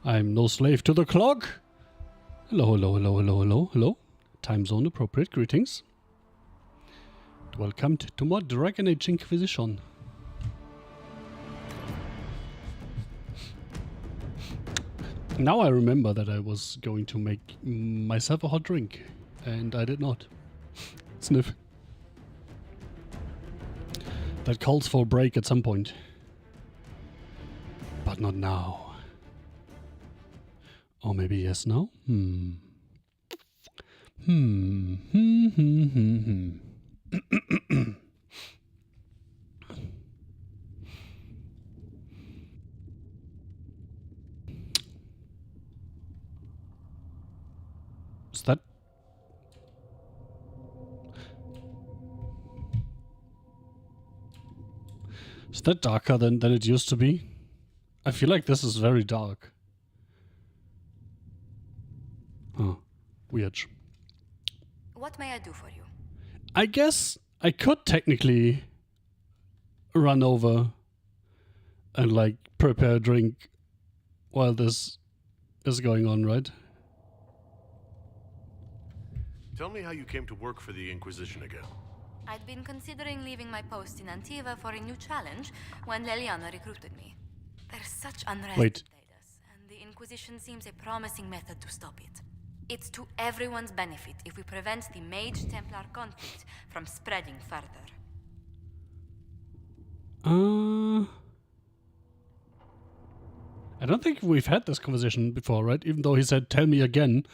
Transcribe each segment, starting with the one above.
I'm no slave to the clock. Hello, hello, hello, hello, hello, hello. Time zone appropriate greetings. Welcome to more Dragon Age Inquisition. Now I remember that I was going to make myself a hot drink, and I did not. Sniff. That calls for a break at some point. But not now. Or maybe yes now? Is that... Is that darker than it used to be? I feel like this is very dark. Huh. Weird. What may I do for you? I guess I could technically run over and like prepare a drink while this is going on, right? Tell me how you came to work for the Inquisition again. I'd been considering leaving my post in Antiva for a new challenge when Leliana recruited me. There's such unrest in Daedus, and the Inquisition seems a promising method to stop it. It's to everyone's benefit if we prevent the Mage-Templar conflict from spreading further. I don't think we've had this conversation before, right? Even though he said, tell me again.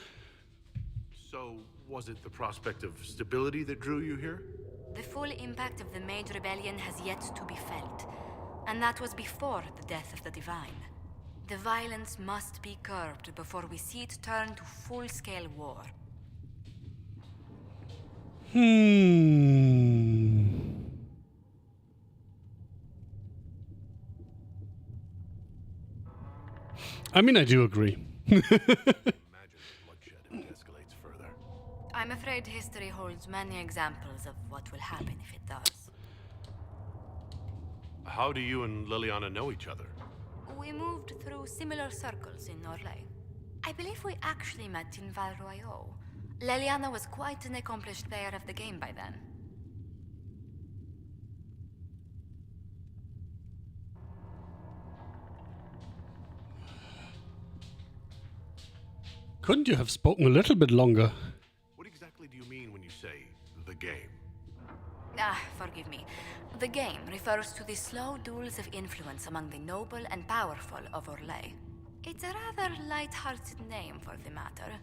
So, was it the prospect of stability that drew you here? The full impact of the Mage Rebellion has yet to be felt, and that was before the death of the Divine. The violence must be curbed before we see it turn to full-scale war. I mean, I do agree. Imagine bloodshed if it escalates further. I'm afraid history holds many examples of what will happen if it does. How do you and Leliana know each other? We moved through similar circles in Norlay. I believe we actually met in Val Royeaux. Leliana was quite an accomplished player of the game by then. Couldn't you have spoken a little bit longer? What exactly do you mean when you say the game? Forgive me. The game refers to the slow duels of influence among the noble and powerful of Orlais. It's a rather light-hearted name for the matter,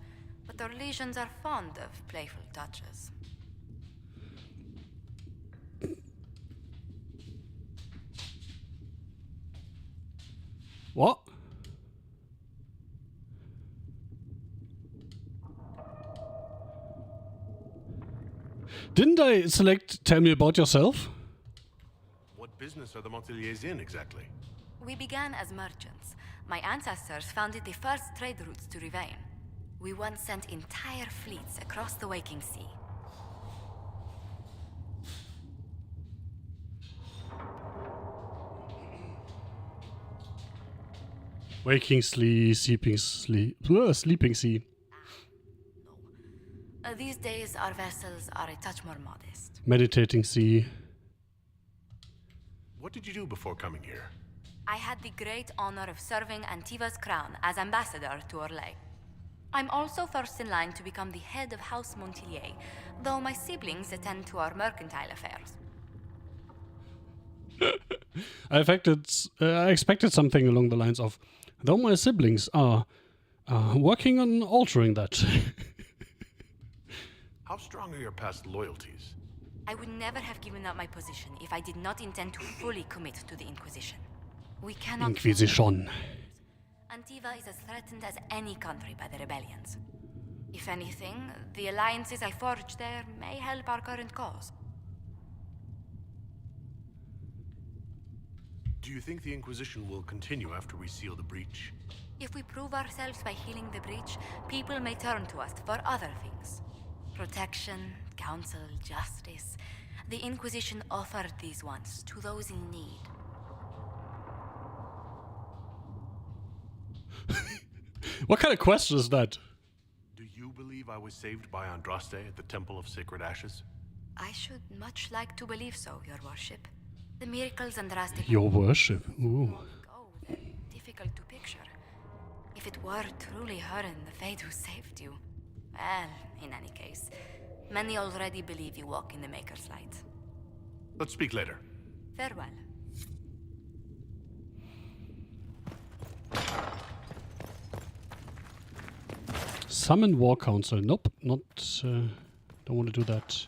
but Orlesians are fond of playful touches. What? Didn't I select tell me about yourself? What business are the Monteliers in exactly? We began as merchants. My ancestors founded the first trade routes to Rivain. We once sent entire fleets across the Waking Sea. Waking sea, sleeping sea. These days, our vessels are a touch more modest. Meditating sea. What did you do before coming here? I had the great honor of serving Antiva's crown as ambassador to Orlais. I'm also first in line to become the head of House Montelier, though my siblings attend to our mercantile affairs. I expected something along the lines of, though my siblings are working on altering that. How strong are your past loyalties? I would never have given up my position if I did not intend to fully commit to the Inquisition. We cannot... Inquisition. Antiva is as threatened as any country by the rebellions. If anything, the alliances I forged there may help our current cause. Do you think the Inquisition will continue after we seal the breach? If we prove ourselves by healing the breach, people may turn to us for other things. Protection, counsel, justice. The Inquisition offered these once to those in need. What kind of question is that? Do you believe I was saved by Andraste at the Temple of Sacred Ashes? I should much like to believe so, your worship. The miracles Andraste Your worship. Ooh. Oh, they're difficult to picture. If it were truly her and the Fate who saved you, well, in any case, many already believe you walk in the Maker's light. Let's speak later. Farewell. Summon War Council. Nope, not. Don't want to do that.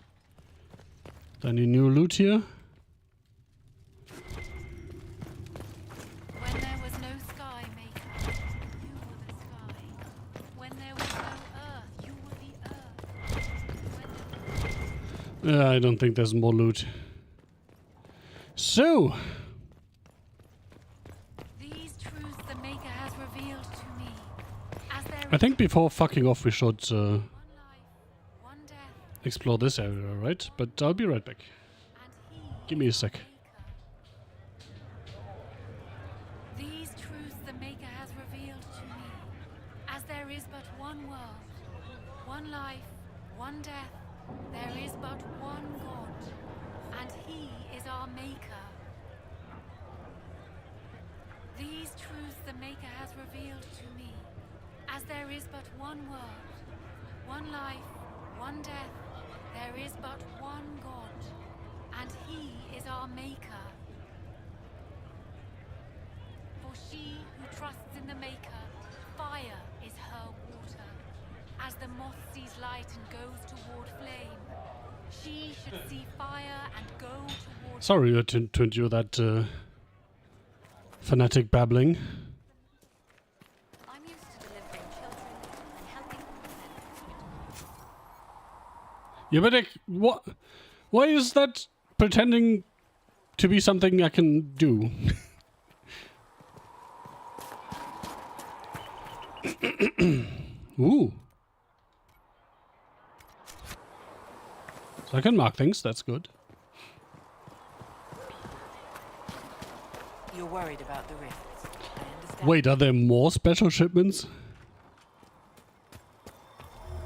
Any new loot here? When there was no sky maker, you were the sky. When there was no earth, you were the earth. I don't think there's more loot. So, These truths the Maker has revealed to me. As there I think before fucking off we should one life, one death, explore this area, right? But I'll be right back. and he Give me a sec. Maker. These truths the Maker has revealed to me. As there is but one world, one life, one death, there is but one God, and he is our Maker. These truths the Maker has revealed to me. As there is but one world, one life, one death, there is but one God, and he is our Maker. For she who trusts in the Maker, fire is her water. As the moth sees light and goes toward flame, she should see fire and go toward... Sorry to endure that fanatic babbling. I'm used to delivering children and helping them. Yeah, but what? Why is that pretending to be something I can do? Ooh. So I can mark things, that's good. You're worried about the rifts. I understand. Wait, are there more special shipments?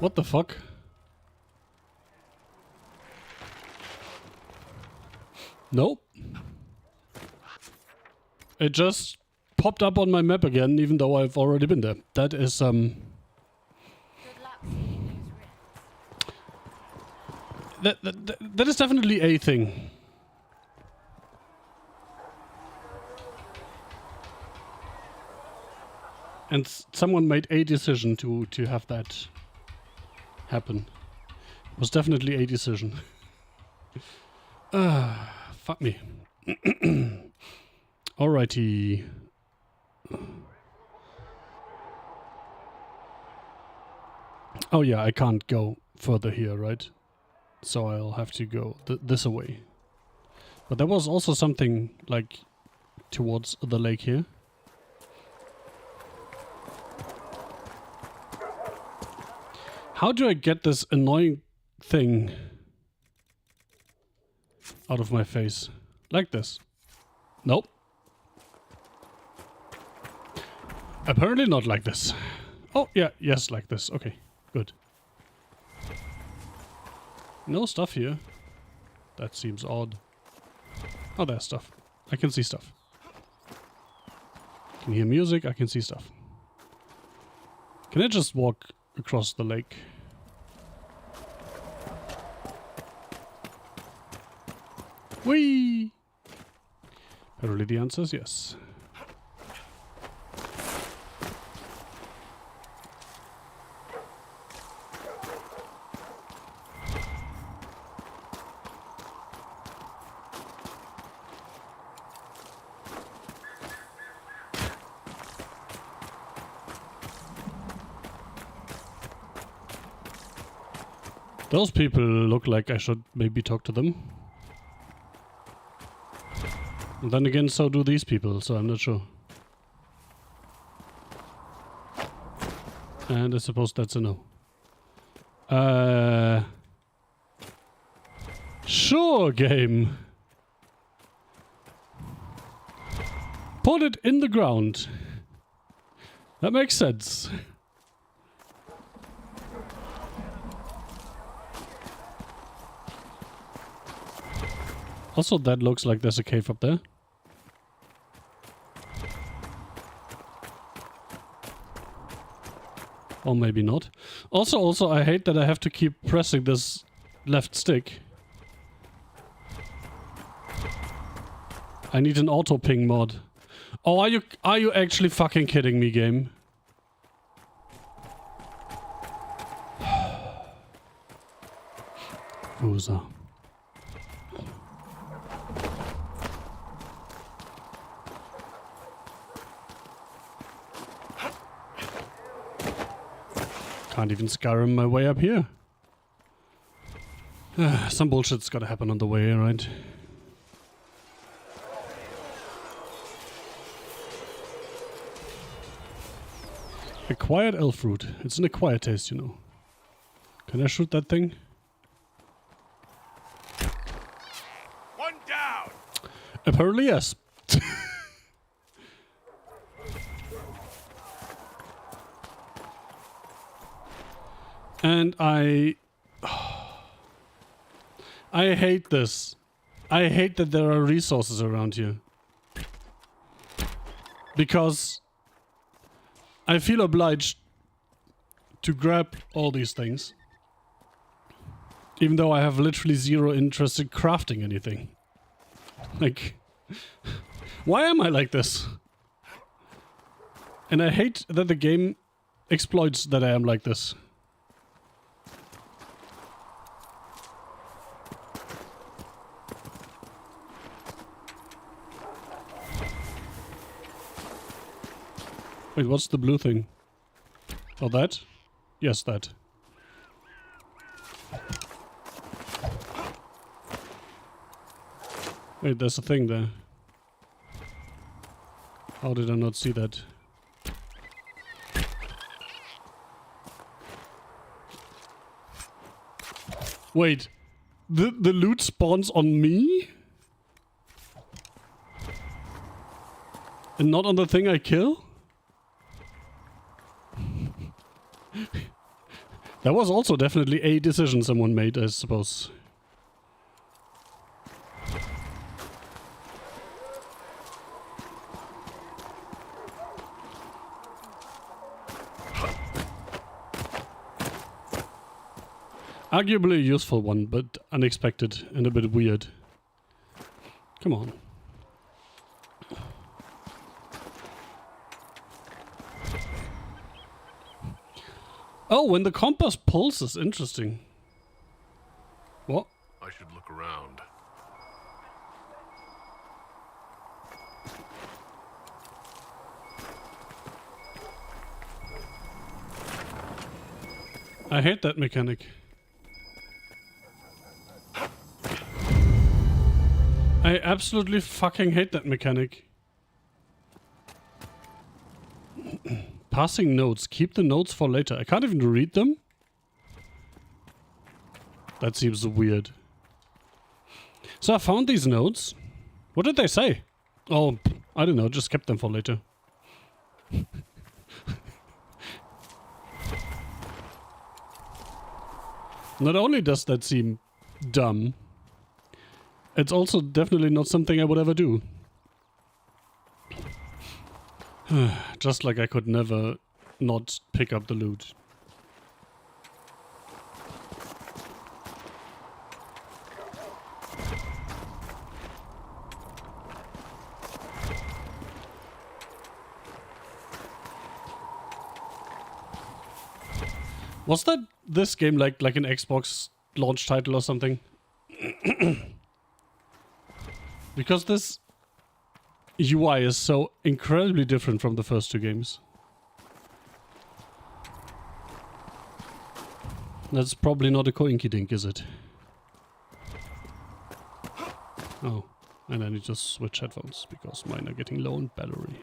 What the fuck? Nope. It just popped up on my map again, even though I've already been there. That is, Good luck seeing those rifts. that is definitely a thing. And someone made a decision to have that happen. It was definitely a decision. Fuck me. Alrighty. Oh yeah, I can't go further here, right? So I'll have to go this away. But there was also something like towards the lake here. How do I get this annoying thing out of my face? Like this. Nope. Apparently not like this. Oh, yeah, yes, like this. Okay, good. No stuff here. That seems odd. Oh, there's stuff. I can see stuff. Can hear music, I can see stuff. Can I just walk across the lake? Whee! Apparently the answer is yes. Those people look like I should maybe talk to them. And then again, so do these people, so I'm not sure. And I suppose that's a no. Sure, game. Put it in the ground. That makes sense. Also, that looks like there's a cave up there. Or maybe not. Also, I hate that I have to keep pressing this left stick. I need an auto ping mod. Oh, are you actually fucking kidding me, game? Loser. Can't even Skyrim my way up here. Some bullshit's gotta happen on the way, right? Acquired elf root. It's an acquired taste, you know. Can I shoot that thing? One down. Apparently, yes. And I hate this. I hate that there are resources around here. Because I feel obliged to grab all these things. Even though I have literally zero interest in crafting anything. Like, why am I like this? And I hate that the game exploits that I am like this. Wait, what's the blue thing? Oh, that? Yes, that. Wait, there's a thing there. How did I not see that? Wait, the loot spawns on me? And not on the thing I kill? That was also definitely a decision someone made, I suppose. Arguably a useful one, but unexpected and a bit weird. Come on. Oh, when the compass pulls is interesting. What? I should look around. I hate that mechanic. I absolutely fucking hate that mechanic. Passing notes. Keep the notes for later. I can't even read them? That seems weird. So I found these notes. What did they say? Oh, I don't know. Just kept them for later. Not only does that seem dumb, it's also definitely not something I would ever do. Just like I could never not pick up the loot. Was that this game like an Xbox launch title or something? Because this UI is so incredibly different from the first two games. That's probably not a coinky-dink, is it? Oh, and I need to switch headphones because mine are getting low on battery.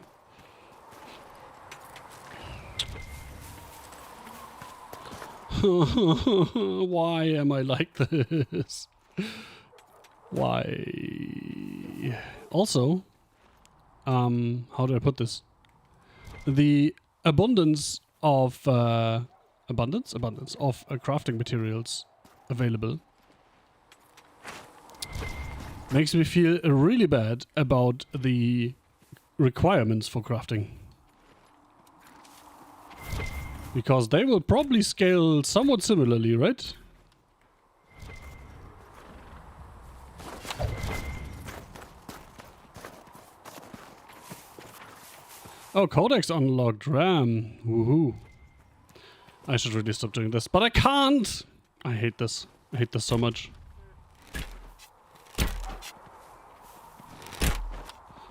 Why am I like this? Why? Also, how do I put this? The abundance of abundance of crafting materials available Makes me feel really bad about the requirements for crafting. Because they will probably scale somewhat similarly, right? Oh, Codex unlocked. RAM. Woohoo. I should really stop doing this, but I can't! I hate this. I hate this so much.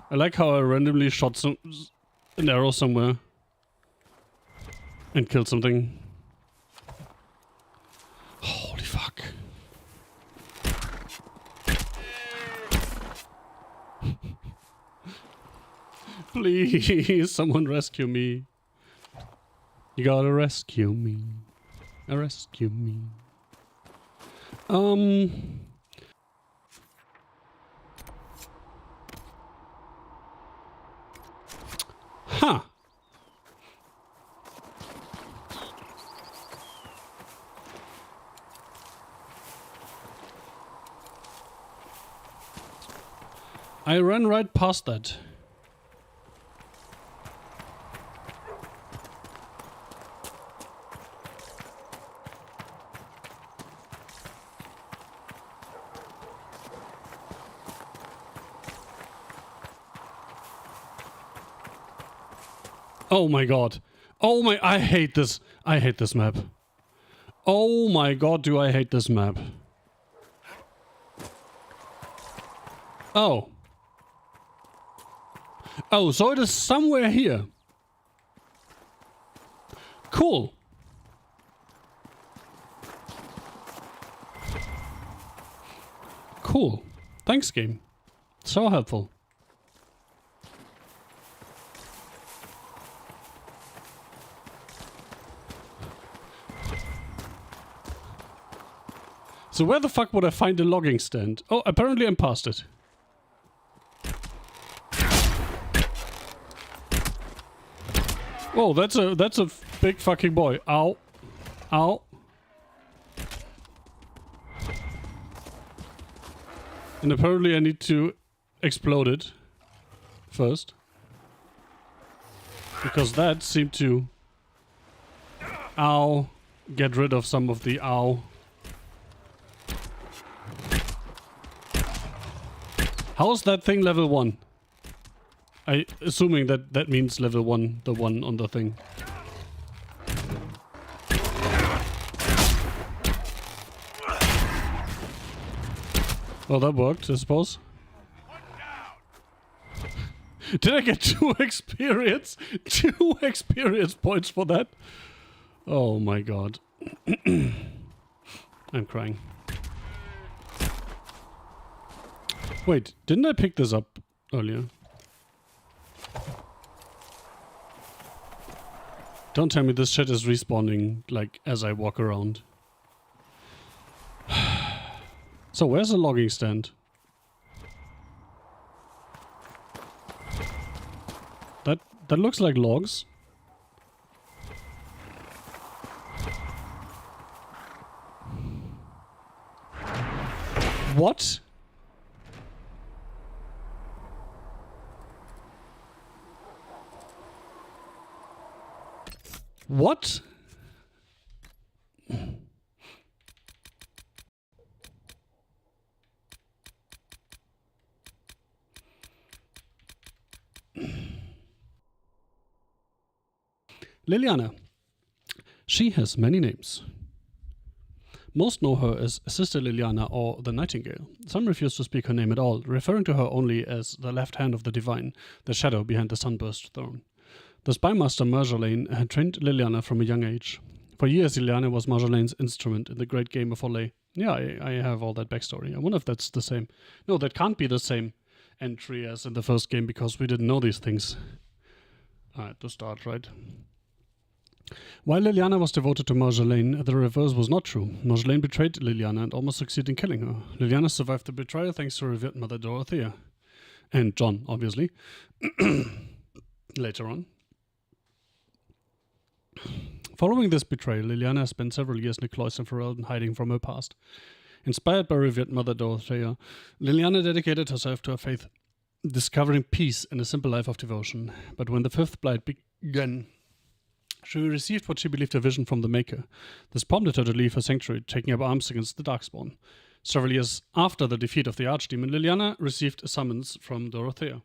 I like how I randomly shot an arrow somewhere and killed something. Holy fuck. Please, someone rescue me. You gotta rescue me. Rescue me. Huh. I ran right past that. Oh my god. Oh my, I hate this. I hate this map. Oh my god, do I hate this map. Oh. Oh, so it is somewhere here. Cool. Cool. Thanks, game. So helpful. So where the fuck would I find a logging stand? Oh, apparently I'm past it. Whoa, that's a big fucking boy. Ow. Ow. And apparently I need to explode it first. Because that seemed to... Ow. Get rid of some of the ow. How is that thing level 1? Assuming that means level 1, the one on the thing. Well, that worked, I suppose. Did I get 2 experience? 2 experience points for that? Oh my god. I'm crying. Wait, didn't I pick this up earlier? Don't tell me this shit is respawning, like, as I walk around. So, where's the logging stand? That looks like logs. What? What? Liliana. She has many names. Most know her as Sister Liliana or the Nightingale. Some refuse to speak her name at all, referring to her only as the left hand of the divine, the shadow behind the sunburst throne. The spymaster Marjolaine had trained Liliana from a young age. For years, Liliana was Marjolaine's instrument in the great game of Olay. Yeah, I have all that backstory. I wonder if that's the same. No, that can't be the same entry as in the first game because we didn't know these things. At the start, right? While Liliana was devoted to Marjolaine, the reverse was not true. Marjolaine betrayed Liliana and almost succeeded in killing her. Liliana survived the betrayal thanks to revered Mother Dorothea. And John, obviously. Later on. Following this betrayal, Liliana spent several years in the cloister for Heralding, hiding from her past. Inspired by revered Mother Dorothea, Liliana dedicated herself to her faith, discovering peace in a simple life of devotion. But when the fifth blight began, she received what she believed a vision from the Maker. This prompted her to leave her sanctuary, taking up arms against the Darkspawn. Several years after the defeat of the Archdemon, Liliana received a summons from Dorothea.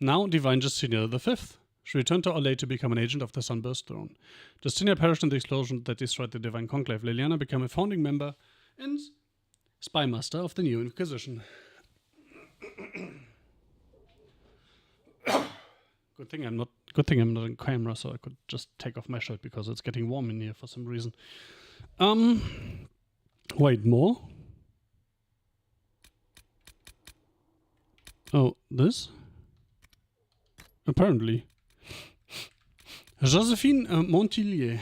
Now Divine Justinia V, she returned to Orlais to become an agent of the Sunburst Throne. Justinia perished in the explosion that destroyed the Divine Conclave. Liliana became a founding member and spymaster of the new Inquisition. Good thing I'm not on camera, so I could just take off my shirt because it's getting warm in here for some reason. Wait, more? Oh, this? Apparently. Josephine Montillier.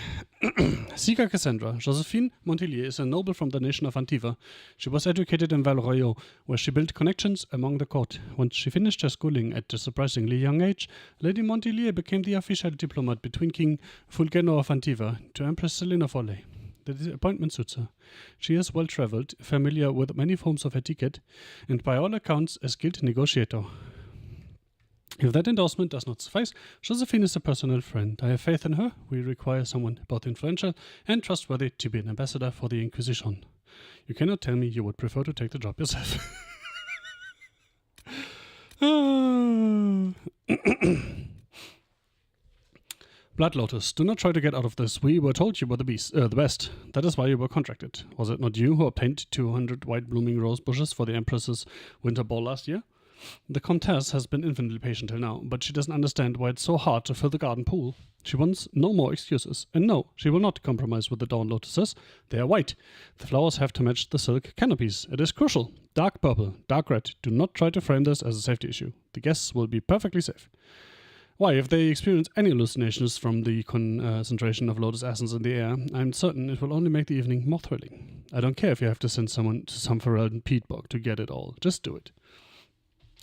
Sika Cassandra. Josephine Montillier is a noble from the nation of Antiva. She was educated in Valroyo, where she built connections among the court. Once she finished her schooling at a surprisingly young age, Lady Montillier became the official diplomat between King Fulgeno of Antiva to Empress Selene of Orlais. The appointment suits her. She is well-traveled, familiar with many forms of etiquette, and by all accounts a skilled negotiator. If that endorsement does not suffice, Josephine is a personal friend. I have faith in her. We require someone both influential and trustworthy to be an ambassador for the Inquisition. You cannot tell me you would prefer to take the job yourself. Blood Lotus, do not try to get out of this. We were told you were the best. That is why you were contracted. Was it not you who obtained 200 white blooming rose bushes for the Empress's winter ball last year? The Comtesse has been infinitely patient till now, but she doesn't understand why it's so hard to fill the garden pool. She wants no more excuses. And no, she will not compromise with the dawn lotuses. They are white. The flowers have to match the silk canopies. It is crucial. Dark purple, dark red. Do not try to frame this as a safety issue. The guests will be perfectly safe. Why, if they experience any hallucinations from the concentration of lotus essence in the air, I'm certain it will only make the evening more thrilling. I don't care if you have to send someone to some heralding Peatbog to get it all. Just do it.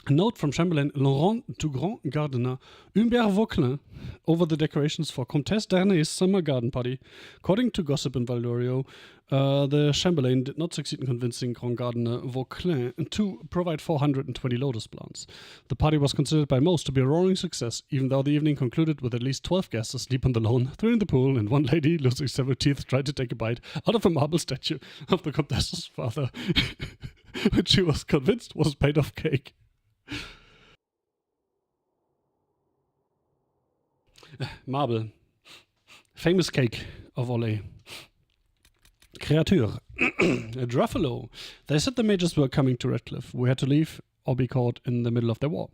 A note from Chamberlain Laurent to Grand Gardener Humbert Vauquelin over the decorations for Comtesse Dernay's summer garden party. According to gossip in Valorio, the Chamberlain did not succeed in convincing Grand Gardener Vauquelin to provide 420 lotus plants. The party was considered by most to be a roaring success, even though the evening concluded with at least 12 guests asleep on the lawn, 3 in the pool, and one lady, losing several teeth, tried to take a bite out of a marble statue of the Comtesse's father, which she was convinced was made of cake. Marble. Famous cake of Orlais. Créature. A Druffalo. They said the mages were coming to Redcliffe. We had to leave or be caught in the middle of their war.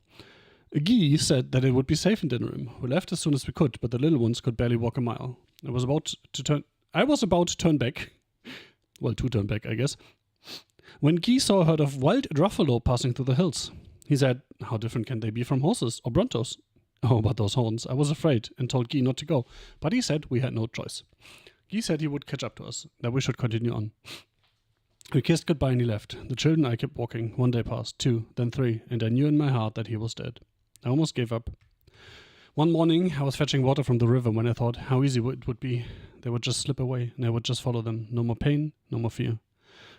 Guy said that it would be safe in Dinnerim. We left as soon as we could, but the little ones could barely walk a mile. I was about to turn back. Well, to turn back, I guess. When Guy saw a herd of wild Druffalo passing through the hills. He said, how different can they be from horses or brontos? Oh, but those horns. I was afraid and told Guy not to go. But he said we had no choice. Guy said he would catch up to us, that we should continue on. We kissed goodbye and he left. The children I kept walking. 1 day passed, 2, then 3, and I knew in my heart that he was dead. I almost gave up. One morning I was fetching water from the river when I thought how easy it would be. They would just slip away and I would just follow them. No more pain, no more fear.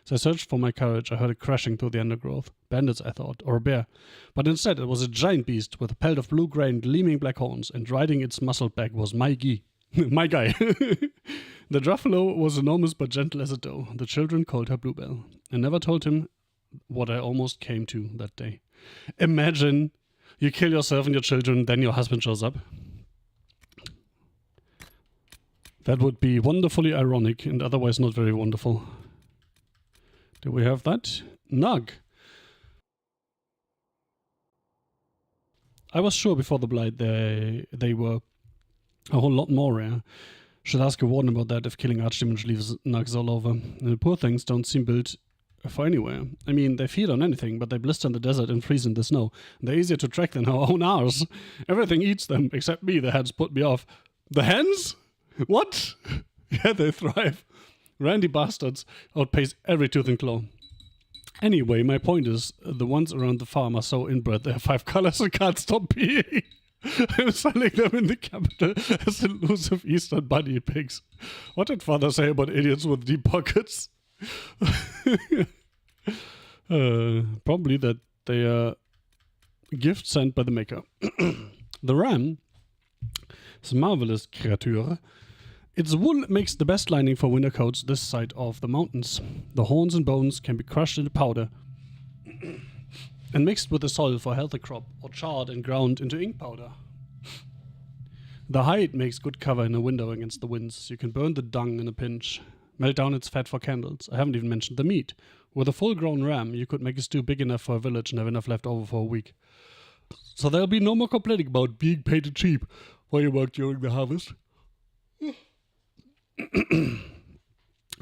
As I searched for my courage, I heard it crashing through the undergrowth. Bandits, I thought, or a bear. But instead, it was a giant beast with a pelt of blue-grey and gleaming black horns, and riding its muscled back was my Guy. My guy. The Druffalo was enormous but gentle as a doe. The children called her Bluebell. I never told him what I almost came to that day. Imagine you kill yourself and your children, then your husband shows up. That would be wonderfully ironic and otherwise not very wonderful. Do we have that? Nug. I was sure before the blight they were a whole lot more rare. Should ask a warden about that if killing archdemons leaves nugs all over. And the poor things don't seem built for anywhere. I mean, they feed on anything, but they blister in the desert and freeze in the snow. They're easier to track than our own ours. Everything eats them, except me. The hens put me off. The hens? What? Yeah, they thrive. Randy bastards outpace every tooth and claw. Anyway, my point is, the ones around the farm are so inbred they have 5 colors and can't stop peeing. I'm selling them in the capital as elusive Eastern bunny pigs. What did father say about idiots with deep pockets? Probably that they are gifts sent by the maker. The ram is a marvelous creature. Its wool makes the best lining for winter coats this side of the mountains. The horns and bones can be crushed into powder and mixed with the soil for a healthy crop, or charred and ground into ink powder. The hide makes good cover in a window against the winds. You can burn the dung in a pinch, melt down its fat for candles. I haven't even mentioned the meat. With a full-grown ram, you could make a stew big enough for a village and have enough left over for a week. So there'll be no more complaining about being paid cheap while you work during the harvest.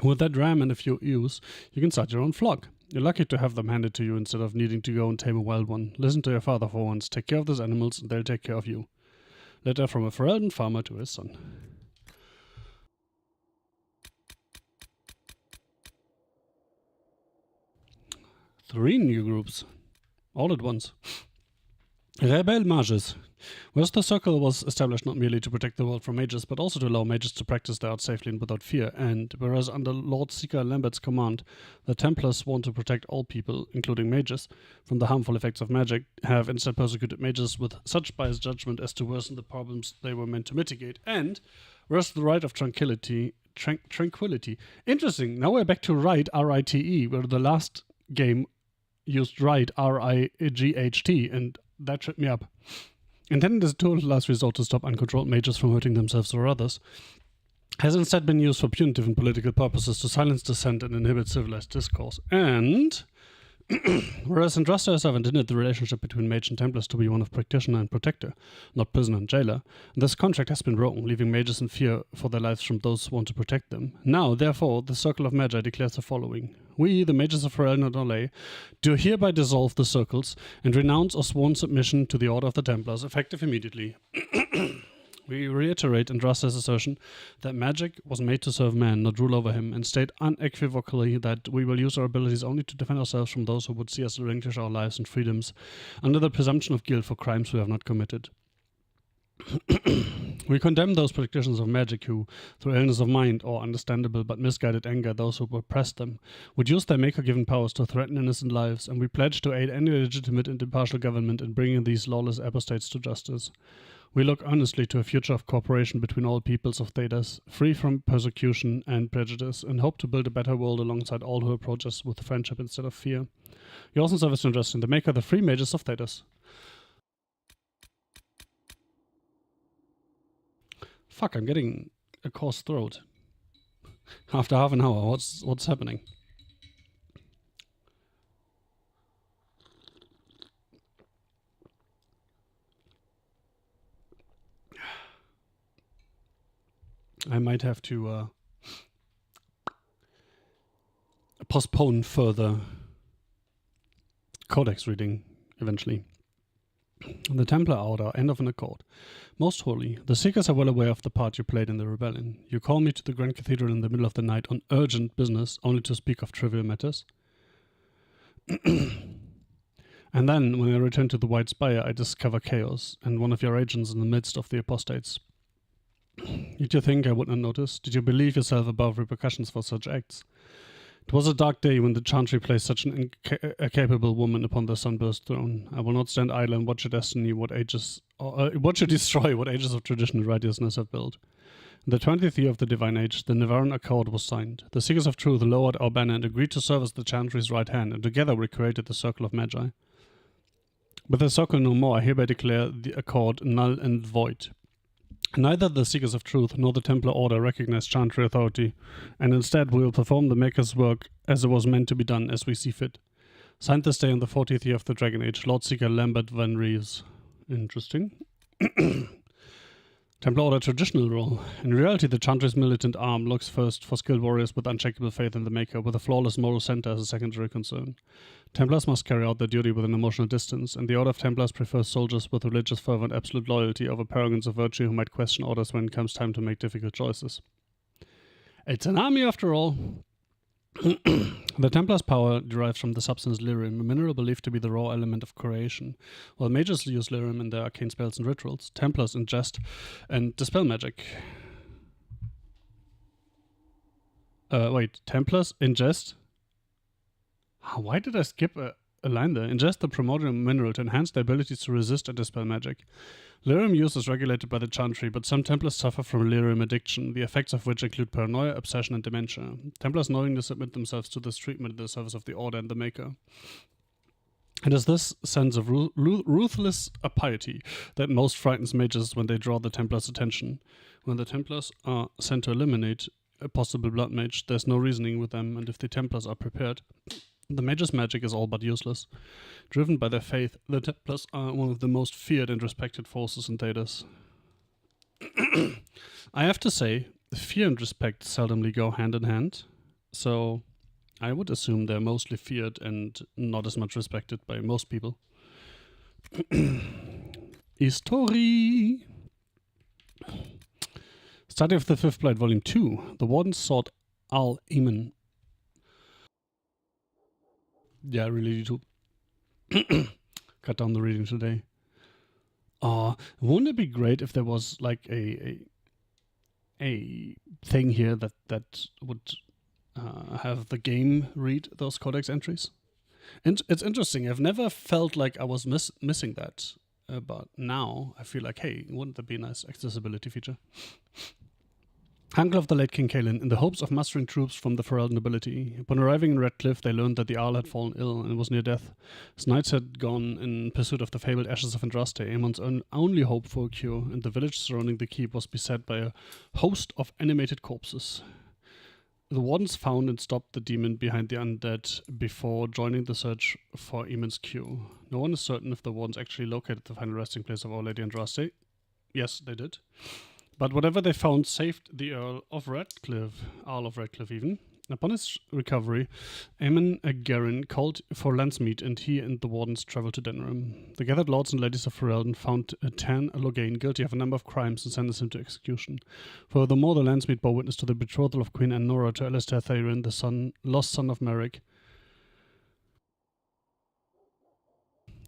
With that ram and a few ewes, you can start your own flock. You're lucky to have them handed to you instead of needing to go and tame a wild one. Listen to your father for once. Take care of those animals and they'll take care of you. Letter from a heralding farmer to his son. 3 new groups. All at once. Rebel mages. Whereas the circle was established not merely to protect the world from mages, but also to allow mages to practice their art safely and without fear, and whereas under Lord Seeker Lambert's command, the Templars want to protect all people, including mages, from the harmful effects of magic, have instead persecuted mages with such biased judgment as to worsen the problems they were meant to mitigate, and whereas the right of tranquility. Interesting, now we're back to right, R-I-T-E, where the last game used right, R-I-G-H-T, and that tripped me up. Intended as a tool of last resort to stop uncontrolled mages from hurting themselves or others, has instead been used for punitive and political purposes to silence dissent and inhibit civilized discourse. And whereas Andrasta herself intended the relationship between mage and Templars to be one of practitioner and protector, not prisoner and jailer, this contract has been broken, leaving mages in fear for their lives from those who want to protect them. Now, therefore, the Circle of Magi declares the following. We, the mages of Ferelden and Orlais, do hereby dissolve the circles and renounce our sworn submission to the Order of the Templars, effective immediately. We reiterate Andrasta's assertion that magic was made to serve man, not rule over him, and state unequivocally that we will use our abilities only to defend ourselves from those who would see us relinquish our lives and freedoms under the presumption of guilt for crimes we have not committed. We condemn those practitioners of magic who, through illness of mind or understandable but misguided anger, those who oppress them, would use their maker-given powers to threaten innocent lives, and we pledge to aid any legitimate and impartial government in bringing these lawless apostates to justice. We look earnestly to a future of cooperation between all peoples of Thedas, free from persecution and prejudice, and hope to build a better world alongside all who approach us with friendship instead of fear. We also serve as interest in the maker, the free mages of Thedas. Fuck, I'm getting a coarse throat. After half an hour, what's happening? I might have to postpone further codex reading eventually. The Templar Order, end of an accord. Most holy, the Seekers are well aware of the part you played in the rebellion. You call me to the Grand Cathedral in the middle of the night on urgent business, only to speak of trivial matters. And then, when I return to the White Spire, I discover chaos, and one of your agents in the midst of the apostates. Did you think I would not notice? Did you believe yourself above repercussions for such acts? It was a dark day when the Chantry placed such an incapable woman upon the sunburst throne. I will not stand idle and watch your destiny, watch you destroy what ages of tradition and righteousness have built. In the 20th year of the Divine Age, the Nevarran Accord was signed. The Seekers of Truth lowered our banner and agreed to serve as the Chantry's right hand, and together we created the Circle of Magi. With the Circle no more, I hereby declare the Accord null and void. Neither the Seekers of Truth nor the Templar Order recognize Chantry authority, and instead we will perform the Maker's work as it was meant to be done, as we see fit. Signed this day on the 40th year of the Dragon Age, Lord Seeker Lambert Van Rees. Interesting. Templar Order traditional role. In reality, the Chantry's militant arm looks first for skilled warriors with unshakable faith in the Maker, with a flawless moral center as a secondary concern. Templars must carry out their duty with an emotional distance, and the Order of Templars prefers soldiers with religious fervor and absolute loyalty over paragons of virtue who might question orders when it comes time to make difficult choices. It's an army after all. The Templars' power derives from the substance lyrium, a mineral believed to be the raw element of creation. While mages use lyrium in their arcane spells and rituals, Templars ingest and dispel magic. Templars ingest Why did I skip a line there? Ingest the primordial mineral to enhance their abilities to resist and dispel magic. Lyrium use is regulated by the Chantry, but some Templars suffer from lyrium addiction, the effects of which include paranoia, obsession, and dementia. Templars knowingly submit themselves to this treatment in the service of the Order and the Maker. It is this sense of ruthless piety that most frightens mages when they draw the Templars' attention. When the Templars are sent to eliminate a possible blood mage, there's no reasoning with them, and if the Templars are prepared, the mage's magic is all but useless. Driven by their faith, the Templars are one of the most feared and respected forces in Thedas. I have to say, fear and respect seldomly go hand in hand, so I would assume they're mostly feared and not as much respected by most people. History. Study of the Fifth Blight, Volume 2. The Wardens sought Al Eamon. Yeah, I really need to cut down the reading today. Wouldn't it be great if there was like a thing here that would have the game read those codex entries? And it's interesting. I've never felt like I was missing that, but now I feel like, hey, wouldn't that be a nice accessibility feature? Uncle of the late King Kaelin, in the hopes of mustering troops from the Ferelden nobility. Upon arriving in Redcliffe, they learned that the Arl had fallen ill and was near death. His knights had gone in pursuit of the fabled ashes of Andraste, Aemon's only hope for a cure, and the village surrounding the keep was beset by a host of animated corpses. The wardens found and stopped the demon behind the undead before joining the search for Aemon's cure. No one is certain if the wardens actually located the final resting place of Our Lady Andraste. Yes, they did. But whatever they found saved the Earl of Redcliffe even. Upon his recovery, Aemon Garin called for Landsmeet, and he and the wardens travelled to Denram. The gathered lords and ladies of Ferelden found Tan Logain guilty of a number of crimes and sentenced him to execution. Furthermore, the Landsmeet bore witness to the betrothal of Queen Anora to Alistair Thayrin, the lost son of Merrick.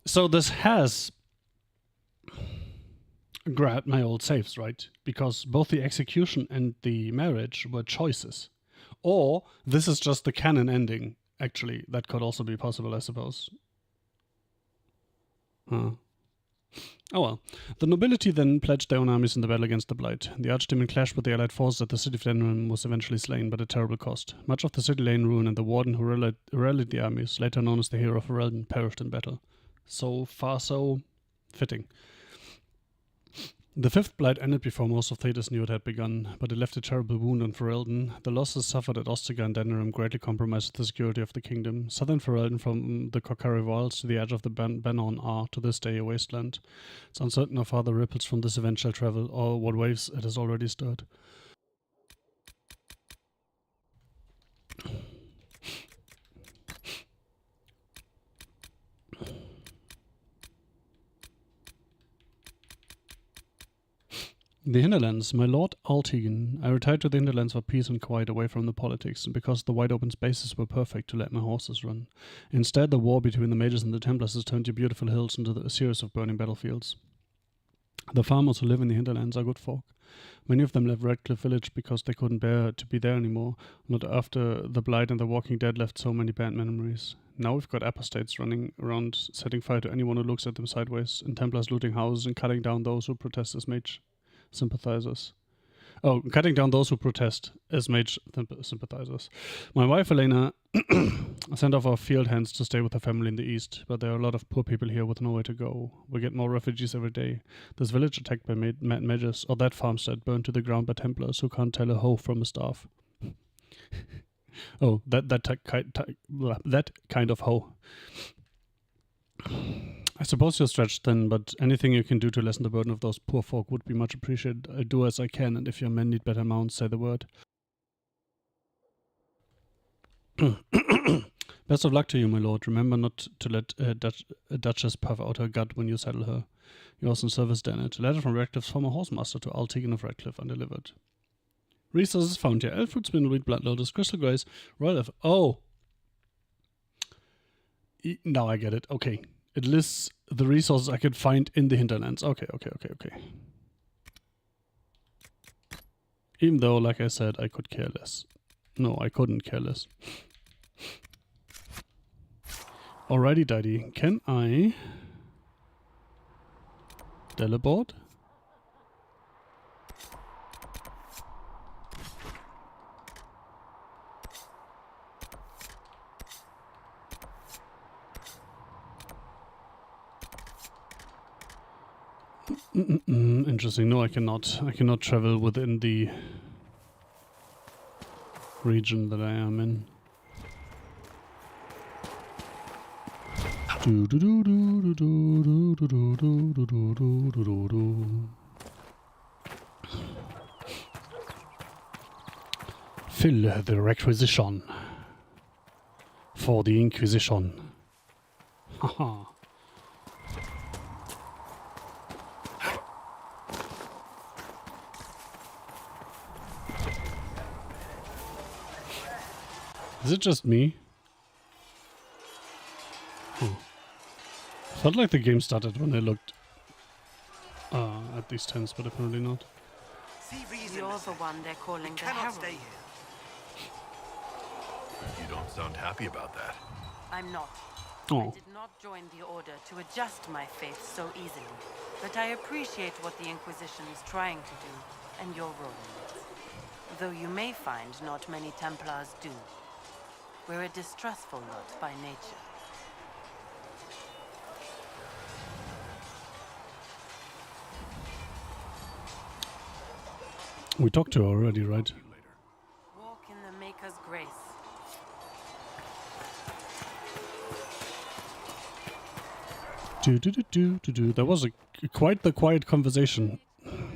So this has grabbed my old saves, right? Because both the execution and the marriage were choices. Or this is just the canon ending. Actually, that could also be possible, I suppose. Oh well. The nobility then pledged their own armies in the battle against the Blight. The Archdemon clashed with the allied forces at the city of Denram, was eventually slain, but at terrible cost. Much of the city lay in ruin, and the warden who rallied the armies, later known as the hero of Ferelden, perished in battle. So far, so fitting. The Fifth Blight ended before most of Thedas knew it had begun, but it left a terrible wound on Ferelden. The losses suffered at Ostigar and Denram greatly compromised the security of the kingdom. Southern Ferelden, from the Kokari Wilds to the edge of the Bannon, are to this day a wasteland. It's uncertain how far the ripples from this event shall travel, or what waves it has already stirred. The Hinterlands, my lord Altegan. I retired to the Hinterlands for peace and quiet, away from the politics, and because the wide open spaces were perfect to let my horses run. Instead, the war between the mages and the Templars has turned your beautiful hills into a series of burning battlefields. The farmers who live in the Hinterlands are good folk. Many of them left Redcliffe village because they couldn't bear to be there anymore, not after the Blight and the Walking Dead left so many bad memories. Now we've got apostates running around setting fire to anyone who looks at them sideways, and Templars looting houses and cutting down those who protest as mage sympathizers. Oh, cutting down those who protest as mage sympathizers. My wife Elena sent off our field hands to stay with her family in the east, but there are a lot of poor people here with nowhere to go. We get more refugees every day. This village attacked by mad mages, or that farmstead burned to the ground by Templars who can't tell a hoe from a staff. Oh, that kind of hoe. I suppose you're stretched thin, but anything you can do to lessen the burden of those poor folk would be much appreciated. I do as I can, and if your men need better mounts, say the word. Best of luck to you, my lord. Remember not to let a duchess puff out her gut when you saddle her. Yours in service, Dennett. A letter from Redcliffe's former horsemaster to Altegan of Redcliffe, undelivered. Resources found here. Elfwood, Spindleweed, Blood Lotus, Crystal Grace, Royal Elf. Oh! Now I get it. Okay. It lists the resources I could find in the Hinterlands. Okay. Even though, like I said, I could care less. No, I couldn't care less. Alrighty, Daddy. Can I teleport? Interesting. No, I cannot. I cannot travel within the region that I am in. Fill the requisition for the Inquisition. Haha. Is it just me? Felt like the game started when I looked at these tents, but apparently not. You're the one they're calling the herald. You don't sound happy about that. I'm not. Oh. I did not join the Order to adjust my faith so easily. But I appreciate what the Inquisition is trying to do, and your role in it. Though you may find not many Templars do. We're a distrustful lot by nature. We talked to her already, right? Walk in the Maker's grace. That was quite the quiet conversation. Is a blessing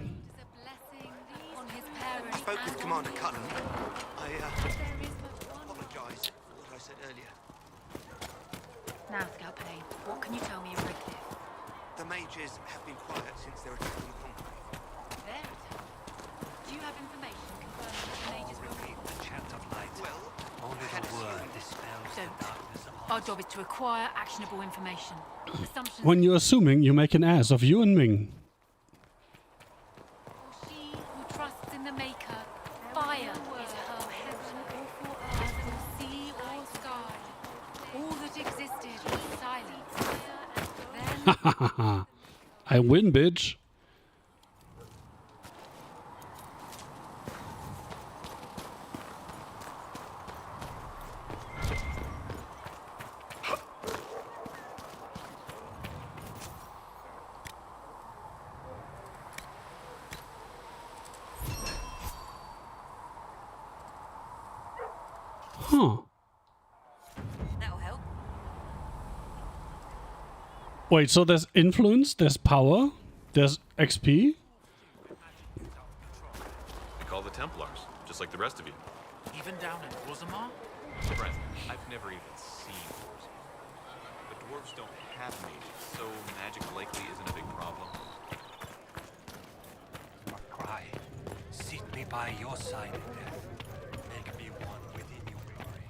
on his parents. Spoke with Commander Cullen. I There is but one. apologise for what I said earlier. Now, Scout Payne, what can you tell me of Redcliffe? The mages have been quiet since their attack on the Conclave. There. Do you have information confirming that the mages will Repeat the chant of light. Well, Only I had the a word feeling. dispels the Don't. darkness of Our job is to acquire actionable information. Assumptions. When you're assuming, you make an ass of you and Ming. For she who trusts in the Maker, fire is her heaven or for earth, sea or sky. All that existed was silence. Then I win, bitch. Huh. That'll help. Wait, so there's influence, there's power, there's XP? We call the Templars, just like the rest of you. Even down in Rosamar? Friend, I've never even seen dwarves. But dwarves don't have mages, so magic likely isn't a big problem. Cry. Seat me by your side in death. Make me one within your glory.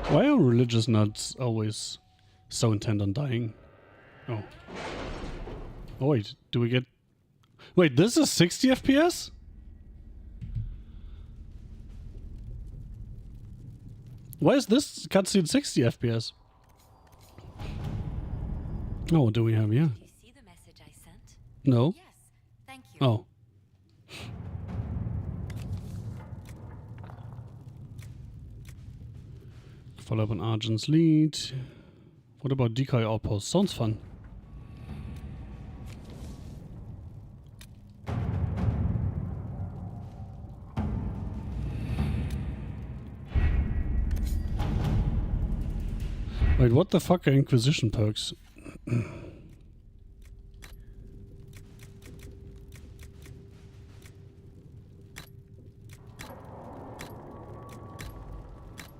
Why are religious nuts always so intent on dying? Oh. Oh wait, do we get... Wait, this is 60 FPS? Why is this cutscene 60 FPS? Oh, what do we have here? Did you see the message I sent? No? Yes, thank you. Oh. Follow up on Argent's lead. What about decoy outpost? Sounds fun. Wait, what the fuck are Inquisition perks?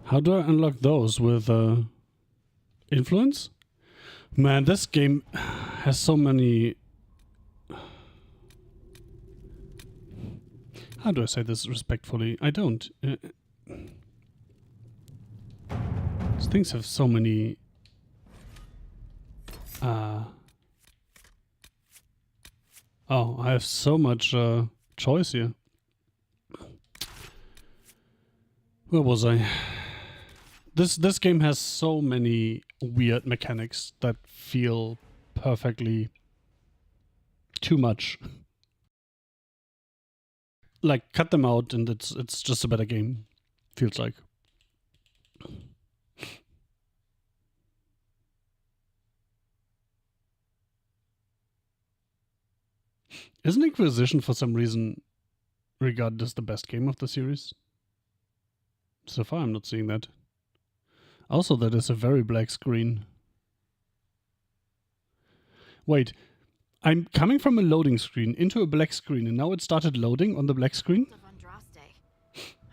How do I unlock those? With influence? Man, this game has so many... How do I say this respectfully? I don't. These things have so many... Oh, I have so much choice here. Where was I? This game has so many weird mechanics that feel perfectly too much. Like, cut them out and it's just a better game. Feels like. Isn't Inquisition for some reason regarded as the best game of the series? So far I'm not seeing that. Also, that is a very black screen. Wait, I'm coming from a loading screen into a black screen, and now it started loading on the black screen?